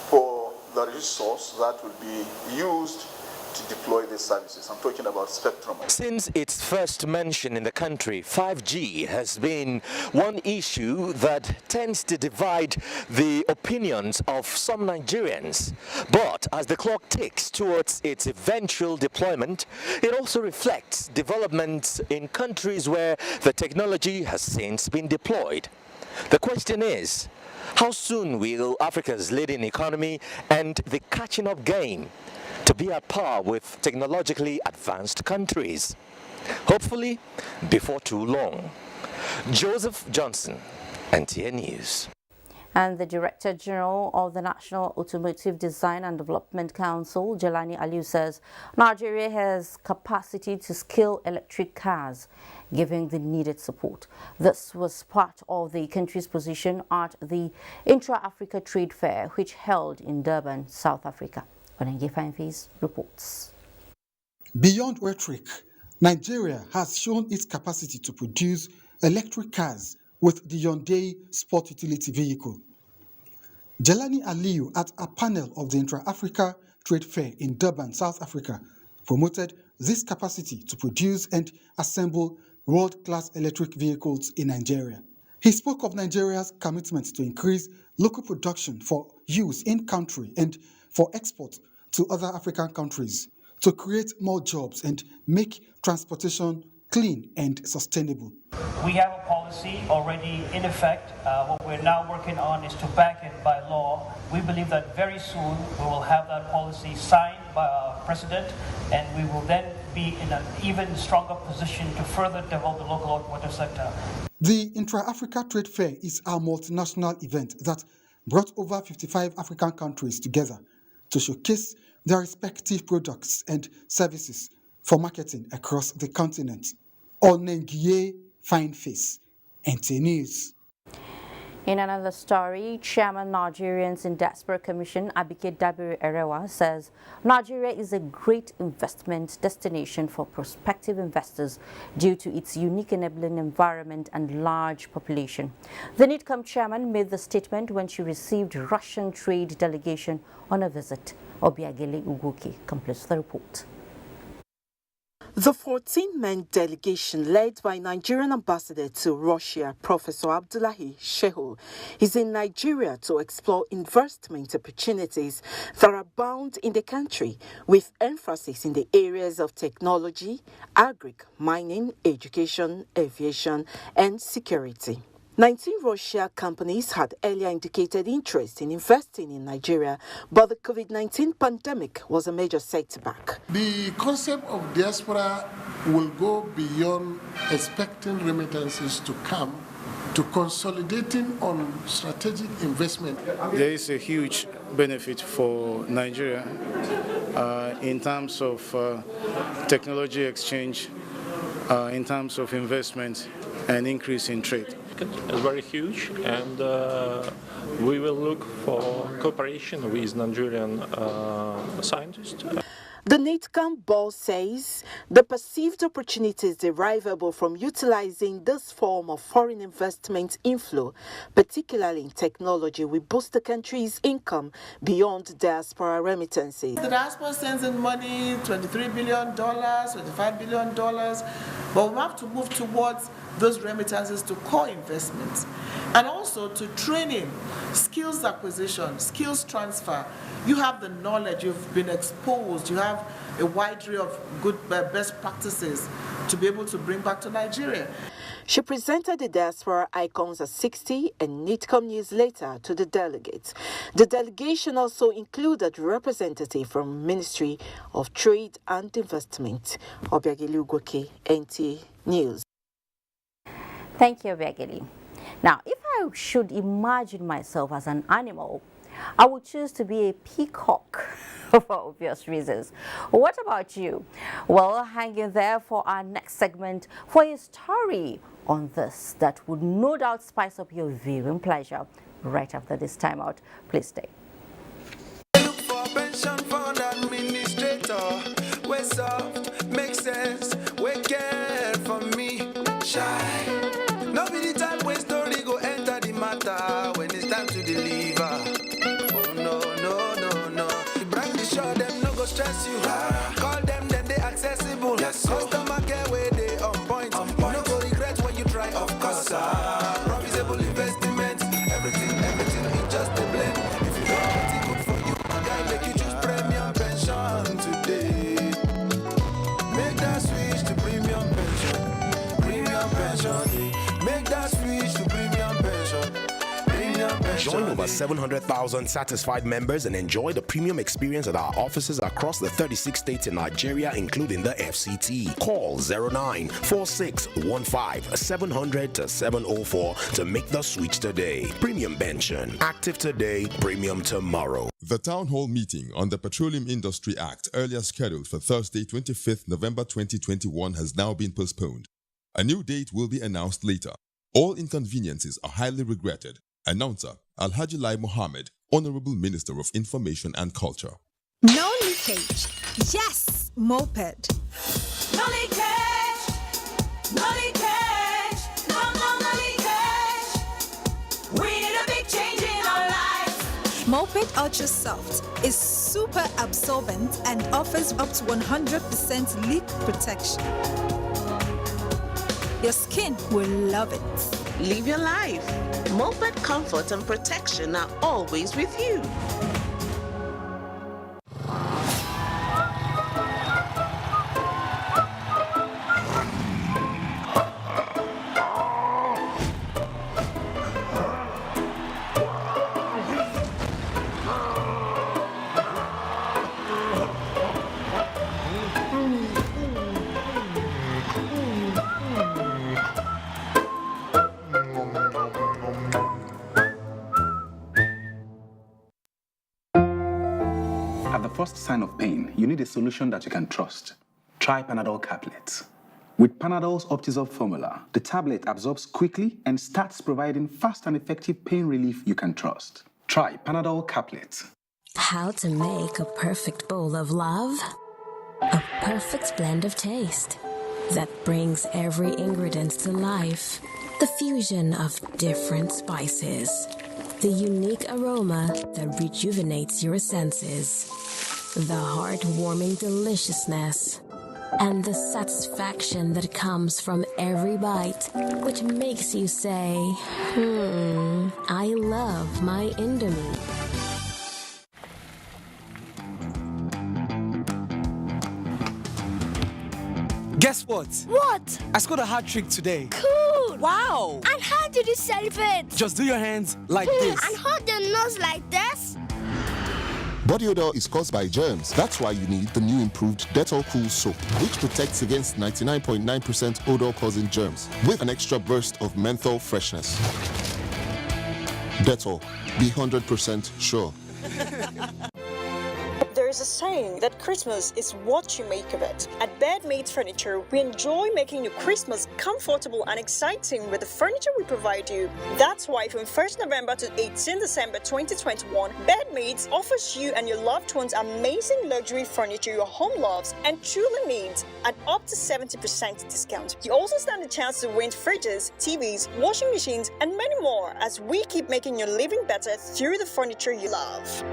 for the resource that will be used to deploy these services. I'm talking about spectrum. Since its first mention in the country, 5G has been one issue that tends to divide the opinions of some Nigerians. But as the clock ticks towards its eventual deployment, it also reflects developments in countries where the technology has since been deployed. The question is, how soon will Africa's leading economy and the catching up game to be at par with technologically advanced countries? Hopefully, before too long. Joseph Johnson, NTA News. And the Director General of the National Automotive Design and Development Council, Jelani Aliu, says Nigeria has capacity to scale electric cars, giving the needed support. This was part of the country's position at the Intra-Africa Trade Fair, which held in Durban, South Africa. Onengi reports. Beyond rhetoric, Nigeria has shown its capacity to produce electric cars with the Hyundai Sport Utility Vehicle. Jelani Aliu, at a panel of the Intra-Africa Trade Fair in Durban, South Africa, promoted this capacity to produce and assemble world-class electric vehicles in Nigeria. He spoke of Nigeria's commitment to increase local production for use in country and for export to other African countries to create more jobs and make transportation clean and sustainable. We have a policy already in effect. What we're now working on is to back it by law. We believe that very soon we will have that policy signed by our president, and we will then be in an even stronger position to further develop the local automotive sector. The Intra-Africa Trade Fair is a multinational event that brought over 55 African countries together to showcase their respective products and services for marketing across the continent. Onengi Fine Face, NTA News. In another story, Chairman Nigerians in Diaspora Commission Abike Dabiri Erewa says Nigeria is a great investment destination for prospective investors due to its unique enabling environment and large population. The NITCOM chairman made the statement when she received Russian trade delegation on a visit. Obiageli Ugoki completes the report. The 14-man delegation led by Nigerian ambassador to Russia, Professor Abdullahi Shehu, is in Nigeria to explore investment opportunities that abound in the country, with emphasis in the areas of technology, mining, education, aviation, and security. 19 Russia companies had earlier indicated interest in investing in Nigeria, but the COVID-19 pandemic was a major setback. The concept of diaspora will go beyond expecting remittances to come to consolidating on strategic investment. There is a huge benefit for Nigeria in terms of technology exchange, in terms of investment and increase in trade. Is very huge, and we will look for cooperation with Nigerian scientists. The NITCOM boss says the perceived opportunities derivable from utilizing this form of foreign investment inflow, particularly in technology, will boost the country's income beyond diaspora remittances. The diaspora sends in money, $23 billion, $25 billion, but we have to move towards those remittances to core investments and also to training, skills acquisition, skills transfer. You have the knowledge, you've been exposed, you have a wide array of good best practices to be able to bring back to Nigeria. She presented the diaspora icons at 60 and NITCOM newsletter to the delegates. The delegation also included representatives from Ministry of Trade and Investment. Obiageli Ugoke, NT News. Thank you, Obiageli. Now, if I should imagine myself as an animal, I would choose to be a peacock for obvious reasons. What about you? Well, hang in there for our next segment for a story on this that would no doubt spice up your viewing pleasure right after this time out. Please stay. Look for pension fund administrator. We're soft, make sense, we care for me. Shy. No be the time when story go enter the matter when it's time to deliver. Oh no, no, no, no. The brand is sure them no go stress you. Call them then they accessible. Yes, customer care where they on point. You no go regret when you try, of course. Profitable investment, everything is just a blend. If you don't want it good for you, my guy, make you choose premium pension today. Make that switch to premium pension. Premium pension. Make that switch to premium pension. Join over 700,000 satisfied members and enjoy the premium experience at our offices across the 36 states in Nigeria, including the FCT. Call 094615-700-704 to make the switch today. Premium pension. Active today, premium tomorrow. The Town Hall meeting on the Petroleum Industry Act, earlier scheduled for Thursday, 25th November 2021, has now been postponed. A new date will be announced later. All inconveniences are highly regretted. Announcer Alhaji Lai Mohammed, Honorable Minister of Information and Culture. No leakage. Yes, moped. No leakage. No leakage. No leakage. We need a big change in our lives. Moped Ultra Soft is super absorbent and offers up to 100% leak protection. Your skin will love it. Live your life. Moped comfort and protection are always with you. At the first sign of pain, you need a solution that you can trust. Try Panadol Caplets. With Panadol's Optizorb formula, the tablet absorbs quickly and starts providing fast and effective pain relief you can trust. Try Panadol Caplet. How to make a perfect bowl of love? A perfect blend of taste that brings every ingredient to life. The fusion of different spices. The unique aroma that rejuvenates your senses. The heartwarming deliciousness. And the satisfaction that comes from every bite, which makes you say, I love my Indomie. Guess what? What? I scored a hat trick today. Cool! Wow! And how did you celebrate? Just do your hands like this. And hold your nose like this? Body odor is caused by germs. That's why you need the new improved Dettol Cool Soap, which protects against 99.9% odor-causing germs with an extra burst of menthol freshness. Dettol, be 100% sure. There's a saying that Christmas is what you make of it. At Bedmates Furniture, we enjoy making your Christmas comfortable and exciting with the furniture we provide you. That's why from 1st November to 18 December 2021, Bedmates offers you and your loved ones amazing luxury furniture your home loves and truly needs at up to 70% discount. You also stand a chance to win fridges, TVs, washing machines, and many more as we keep making your living better through the furniture you love.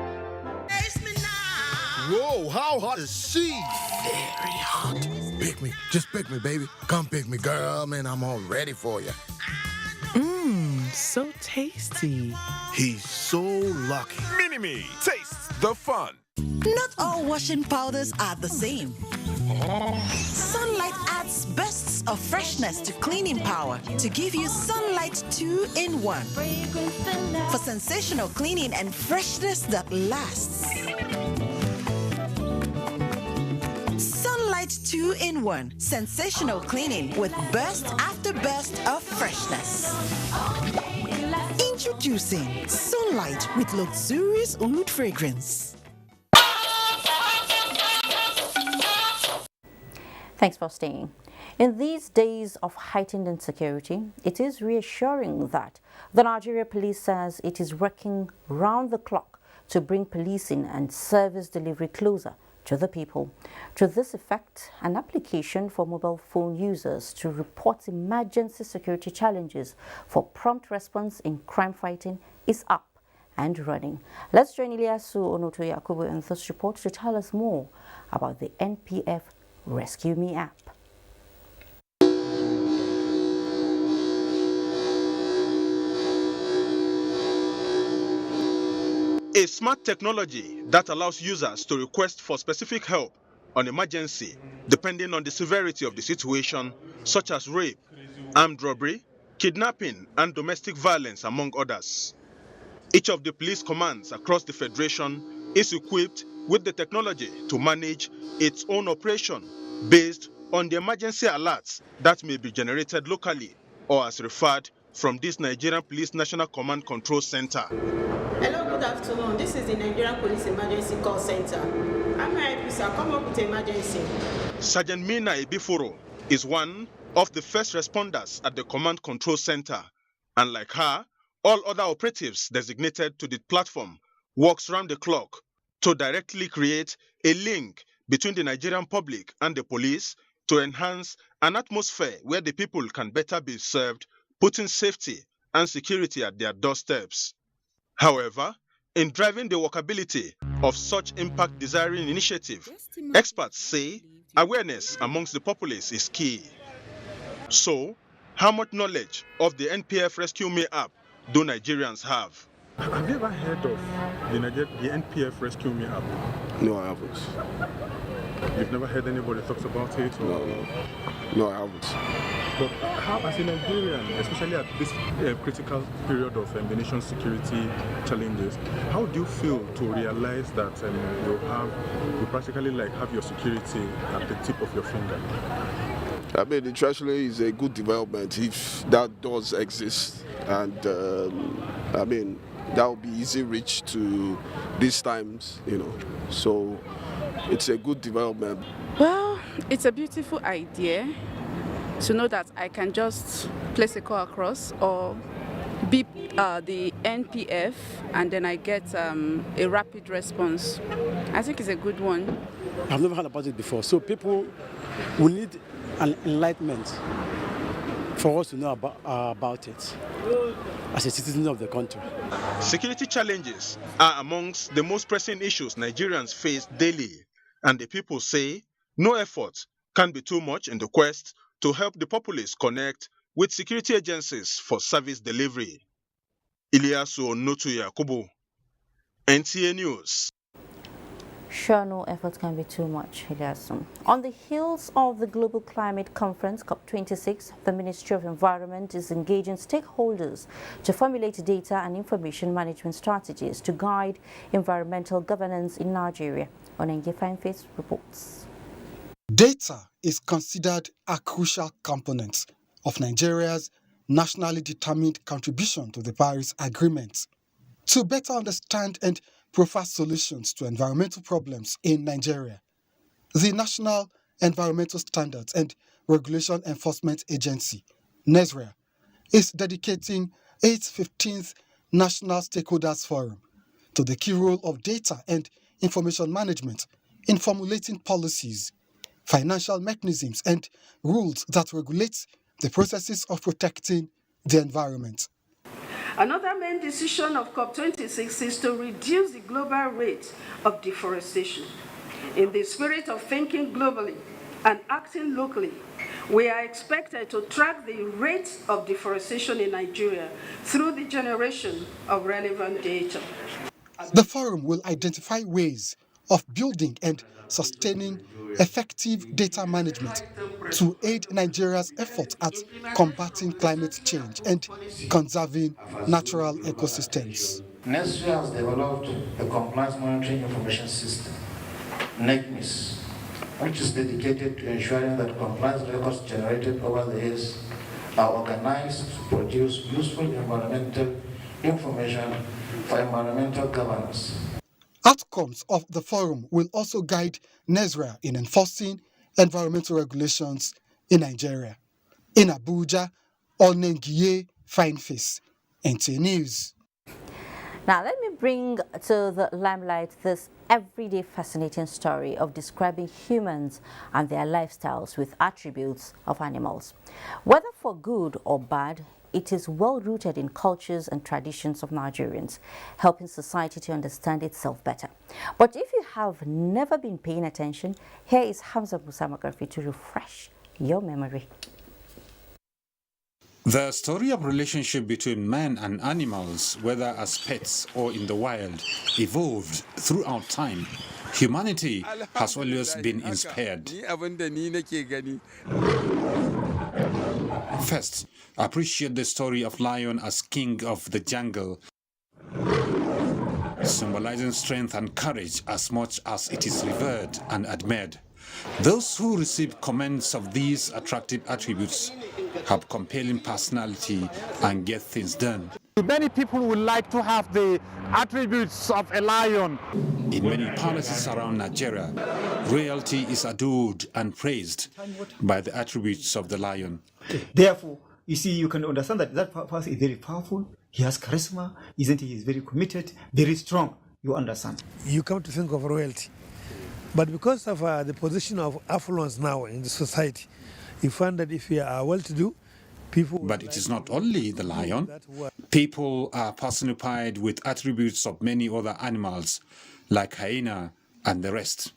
Whoa, how hot is she? Very hot. Pick me. Just pick me, baby. Come pick me, girl. Man, I'm all ready for you. Mmm, so tasty. He's so lucky. Mini-Me, taste the fun. Not all washing powders are the same. Sunlight adds bursts of freshness to cleaning power to give you Sunlight 2-in-1 for sensational cleaning and freshness that lasts. Sunlight 2-in-1 sensational cleaning with burst after burst of freshness. Introducing Sunlight with luxurious oud fragrance. Thanks for staying. In these days of heightened insecurity, it is reassuring that the Nigeria Police says it is working round the clock to bring policing and service delivery closer to the people. To this effect, an application for mobile phone users to report emergency security challenges for prompt response in crime fighting is up and running. Let's join Ilyasu Onoto Yakubu in this report to tell us more about the NPF Rescue Me app. A smart technology that allows users to request for specific help on emergency depending on the severity of the situation, such as rape, armed robbery, kidnapping, and domestic violence, among others. Each of the police commands across the Federation is equipped with the technology to manage its own operation based on the emergency alerts that may be generated locally or as referred from this Nigerian Police National Command Control Center. Hello, good afternoon. This is the Nigerian Police Emergency Call Center. I'm here, sir. Come up with emergency. Sergeant Mina Ebiforo is one of the first responders at the Command Control Center, and like her, all other operatives designated to the platform works round the clock to directly create a link between the Nigerian public and the police to enhance an atmosphere where the people can better be served, putting safety and security at their doorsteps. However, in driving the workability of such impact-desiring initiative, experts say awareness amongst the populace is key. So, how much knowledge of the NPF Rescue Me app do Nigerians have? Have you ever heard of the NPF Rescue Me app? No, I haven't. You've never heard anybody talk about it? Or? No, I haven't. But how, as a Nigerian, especially at this critical period of the nation's security challenges, how do you feel to realize that you practically have your security at the tip of your finger? I mean, it actually is a good development if that does exist, and I mean, that will be easy reach to these times, So it's a good development. Well, it's a beautiful idea, to know that I can just place a call across or beep the NPF and then I get a rapid response. I think it's a good one. I've never heard about it before. So people will need an enlightenment for us to know about it as a citizen of the country. Security challenges are amongst the most pressing issues Nigerians face daily, and the people say no effort can be too much in the quest to help the populace connect with security agencies for service delivery. Ilyasu Onotu Yakubu, NTA News. Sure, no effort can be too much, Ilyasu. On the heels of the Global Climate Conference, COP26, the Ministry of Environment is engaging stakeholders to formulate data and information management strategies to guide environmental governance in Nigeria. Onenge Fineface reports. Data is considered a crucial component of Nigeria's nationally determined contribution to the Paris Agreement. To better understand and profile solutions to environmental problems in Nigeria, the National Environmental Standards and Regulation Enforcement Agency, NESRA, is dedicating its 15th National Stakeholders Forum to the key role of data and information management in formulating policies, financial mechanisms, and rules that regulate the processes of protecting the environment. Another main decision of COP26 is to reduce the global rate of deforestation. In the spirit of thinking globally and acting locally, we are expected to track the rate of deforestation in Nigeria through the generation of relevant data. The forum will identify ways of building and sustaining effective data management to aid Nigeria's efforts at combating climate change and conserving natural ecosystems. NESRA has developed a compliance monitoring information system, NECMIS, which is dedicated to ensuring that compliance records generated over the years are organized to produce useful environmental information for environmental governance. Outcomes of the forum will also guide NESRA in enforcing environmental regulations in Nigeria. In Abuja, Onengiye Fineface, NTA News. Now let me bring to the limelight this everyday fascinating story of describing humans and their lifestyles with attributes of animals. Whether for good or bad, it is well rooted in cultures and traditions of Nigerians, helping society to understand itself better. But if you have never been paying attention, here is Hamza Musamagrafi to refresh your memory. The story of relationship between man and animals, whether as pets or in the wild, evolved throughout time. Humanity has always been inspired. First, appreciate the story of lion as king of the jungle, symbolizing strength and courage as much as it is revered and admired. Those who receive comments of these attractive attributes have compelling personality and get things done. Many people would like to have the attributes of a lion. In many palaces around Nigeria, royalty is adored and praised by the attributes of the lion. Therefore, you see, you can understand that that person is very powerful, he has charisma, isn't he? He is very committed, very strong. You understand. You come to think of royalty. But because of the position of affluence now in the society, you find that if you are well-to-do, people... But it is not only the lion. People are personified with attributes of many other animals, like hyena and the rest.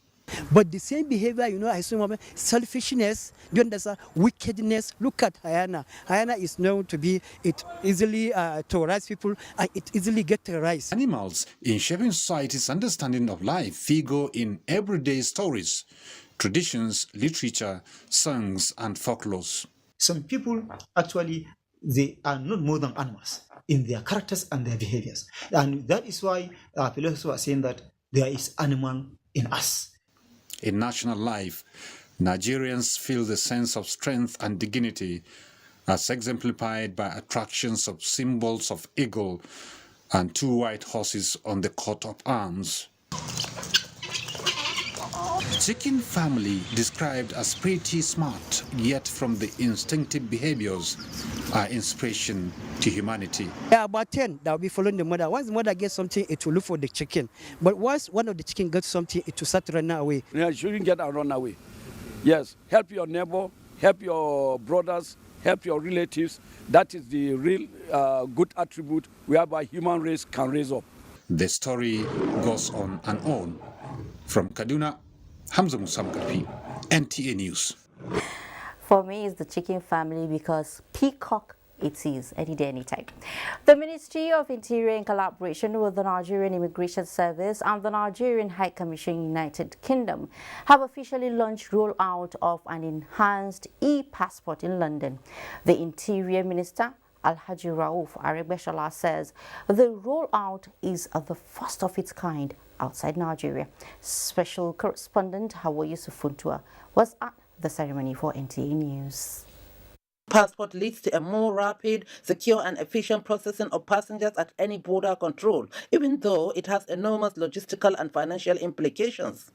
But the same behavior, you know, I assume selfishness, you understand, wickedness. Look at hyena. Hyena is known to be, it easily terrorize people, and it easily get terrorized. Animals in shaping society's understanding of life figure in everyday stories, traditions, literature, songs, and folklores. Some people actually, they are not more than animals in their characters and their behaviors. And that is why philosophers are saying that there is animal in us. In national life, Nigerians feel the sense of strength and dignity as exemplified by attractions of symbols of eagle and two white horses on the coat of arms. Chicken family described as pretty smart, yet from the instinctive behaviors are inspiration to humanity. Yeah, about 10 that will be following the mother. Once the mother gets something, it will look for the chicken. But once one of the chicken gets something, it will start running away. Yeah, you shouldn't get and run away. Yes, help your neighbor, help your brothers, help your relatives. That is the real good attribute whereby human race can raise up. The story goes on and on. From Kaduna, Hamza Musamkapi, NTA News. For me, it's the chicken family because peacock it is, any day, anytime. The Ministry of Interior, in collaboration with the Nigerian Immigration Service and the Nigerian High Commission United Kingdom, have officially launched rollout of an enhanced e-passport in London. The Interior Minister, Alhaji Rauf Aregbesola, says the rollout is the first of its kind outside Nigeria. Special correspondent Hawa Yusufuntua was at the ceremony for NTA News. Passport leads to a more rapid, secure and efficient processing of passengers at any border control, even though it has enormous logistical and financial implications.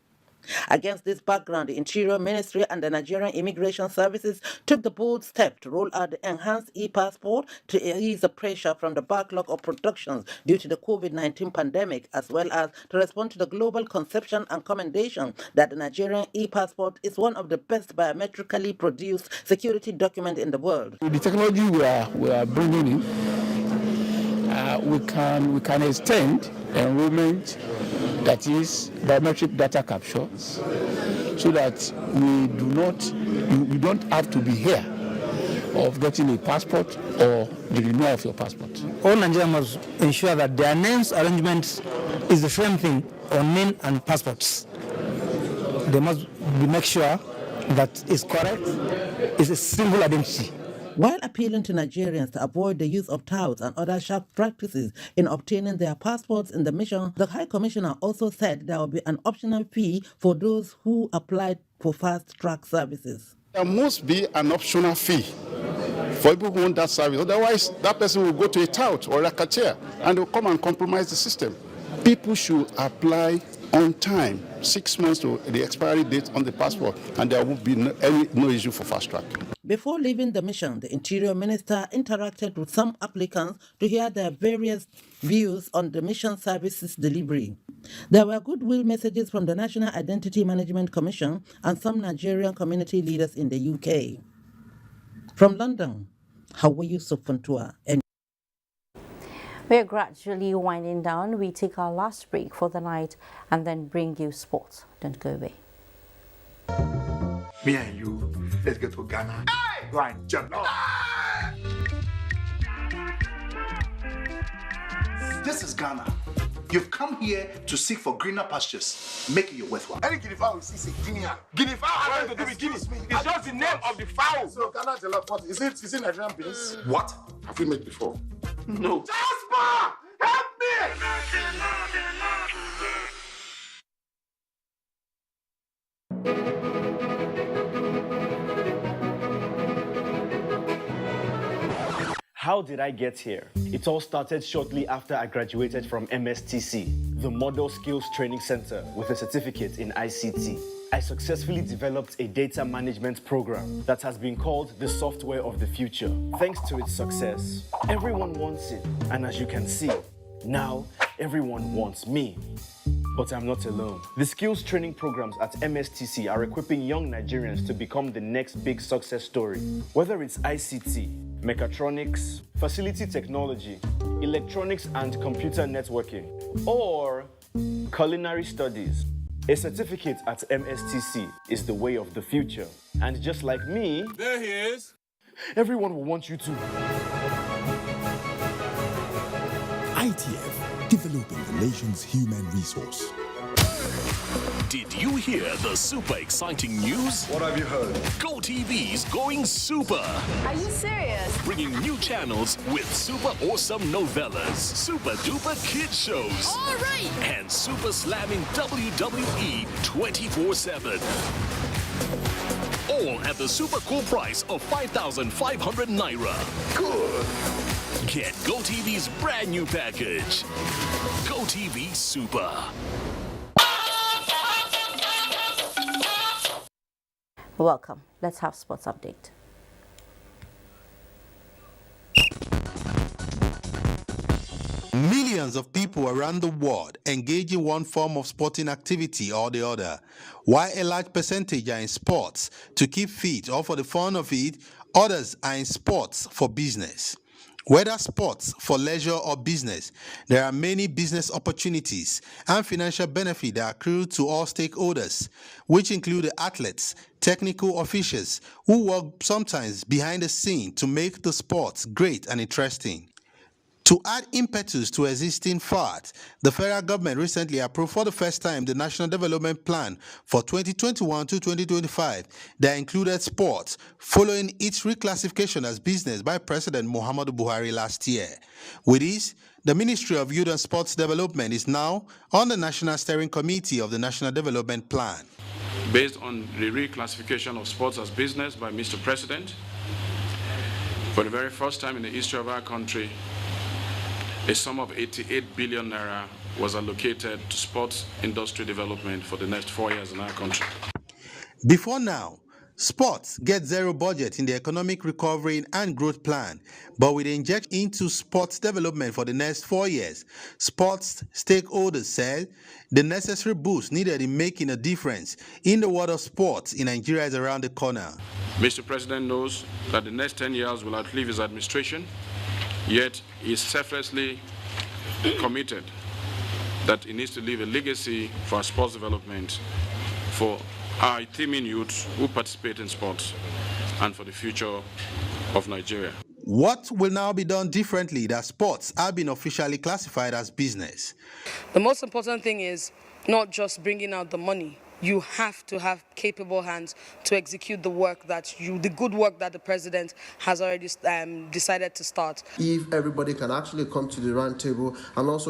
Against this background, the Interior Ministry and the Nigerian Immigration Services took the bold step to roll out the enhanced e-passport to ease the pressure from the backlog of productions due to the COVID-19 pandemic, as well as to respond to the global conception and commendation that the Nigerian e-passport is one of the best biometrically produced security documents in the world. With the technology we are bringing in, we can extend enrollment, that is biometric data capture, so that we don't have to be here of getting a passport or the renewal of your passport. All Nigerians must ensure that their names arrangement is the same thing on name and passports. They must make sure that it's correct, it's a single identity. While appealing to Nigerians to avoid the use of touts and other sharp practices in obtaining their passports in the mission, the High Commissioner also said there will be an optional fee for those who applied for fast-track services. There must be an optional fee for people who want that service. Otherwise, that person will go to a tout or a cashier and will come and compromise the system. People should apply on time, 6 months to the expiry date on the passport, and there won't be no issue for fast track. Before leaving the mission, the Interior Minister interacted with some applicants to hear their various views on the mission services delivery. There were goodwill messages from the National Identity Management Commission and some Nigerian community leaders in the UK. From London, Hawa Yusufuntua. We're gradually winding down. We take our last break for the night and then bring you sports. Don't go away. Me and you, let's go to Ghana. Hey! Go and jump. This is Ghana. You've come here to seek for greener pastures. Make it your worthwhile. Any guinea fowl is a guinea. Guinea fowl has nothing to do with guinea. It's just the name of the fowl. So Ghana jollof, what is it Nigerian beans? What? Have we made before? No. Jasper! Help me! How did I get here? It all started shortly after I graduated from MSTC, the Model Skills Training Center with a certificate in ICT. I successfully developed a data management program that has been called the software of the future. Thanks to its success, everyone wants it. And as you can see, now everyone wants me. But I'm not alone. The skills training programs at MSTC are equipping young Nigerians to become the next big success story. Whether it's ICT, mechatronics, facility technology, electronics and computer networking, or culinary studies, a certificate at MSTC is the way of the future. And just like me, there he is. Everyone will want you to. ITF, developing the nation's human resource. Did you hear the super exciting news? What have you heard? GoTV's going super. Are you serious? Bringing new channels with super awesome novellas, super duper kid shows. All right. And super slamming WWE 24/7. All at the super cool price of 5,500 Naira. Good. Get GoTV's brand new package. GoTV Super. Welcome. Let's have sports update. Millions of people around the world engage in one form of sporting activity or the other. While a large percentage are in sports to keep fit or for the fun of it, others are in sports for business. Whether sports for leisure or business, there are many business opportunities and financial benefits that accrue to all stakeholders, which include the athletes, technical officials who work sometimes behind the scene to make the sports great and interesting. To add impetus to existing FART, the federal government recently approved for the first time the National Development Plan for 2021 to 2025 that included sports, following its reclassification as business by President Muhammadu Buhari last year. With this, the Ministry of Youth and Sports Development is now on the National Steering Committee of the National Development Plan. Based on the reclassification of sports as business by Mr. President, for the very first time in the history of our country, a sum of 88 billion naira was allocated to sports industry development for the next 4 years in our country. Before now, sports get zero budget in the economic recovery and growth plan, but with the injection into sports development for the next 4 years, sports stakeholders said the necessary boost needed in making a difference in the world of sports in Nigeria is around the corner. Mr. President knows that the next 10 years will outlive his administration, yet he is selflessly committed that he needs to leave a legacy for sports development, for our teaming youth who participate in sports, and for the future of Nigeria. What will now be done differently that sports have been officially classified as business? The most important thing is not just bringing out the money. You have to have capable hands to execute the work the good work that the president has already decided to start. If everybody can actually come to the round table and also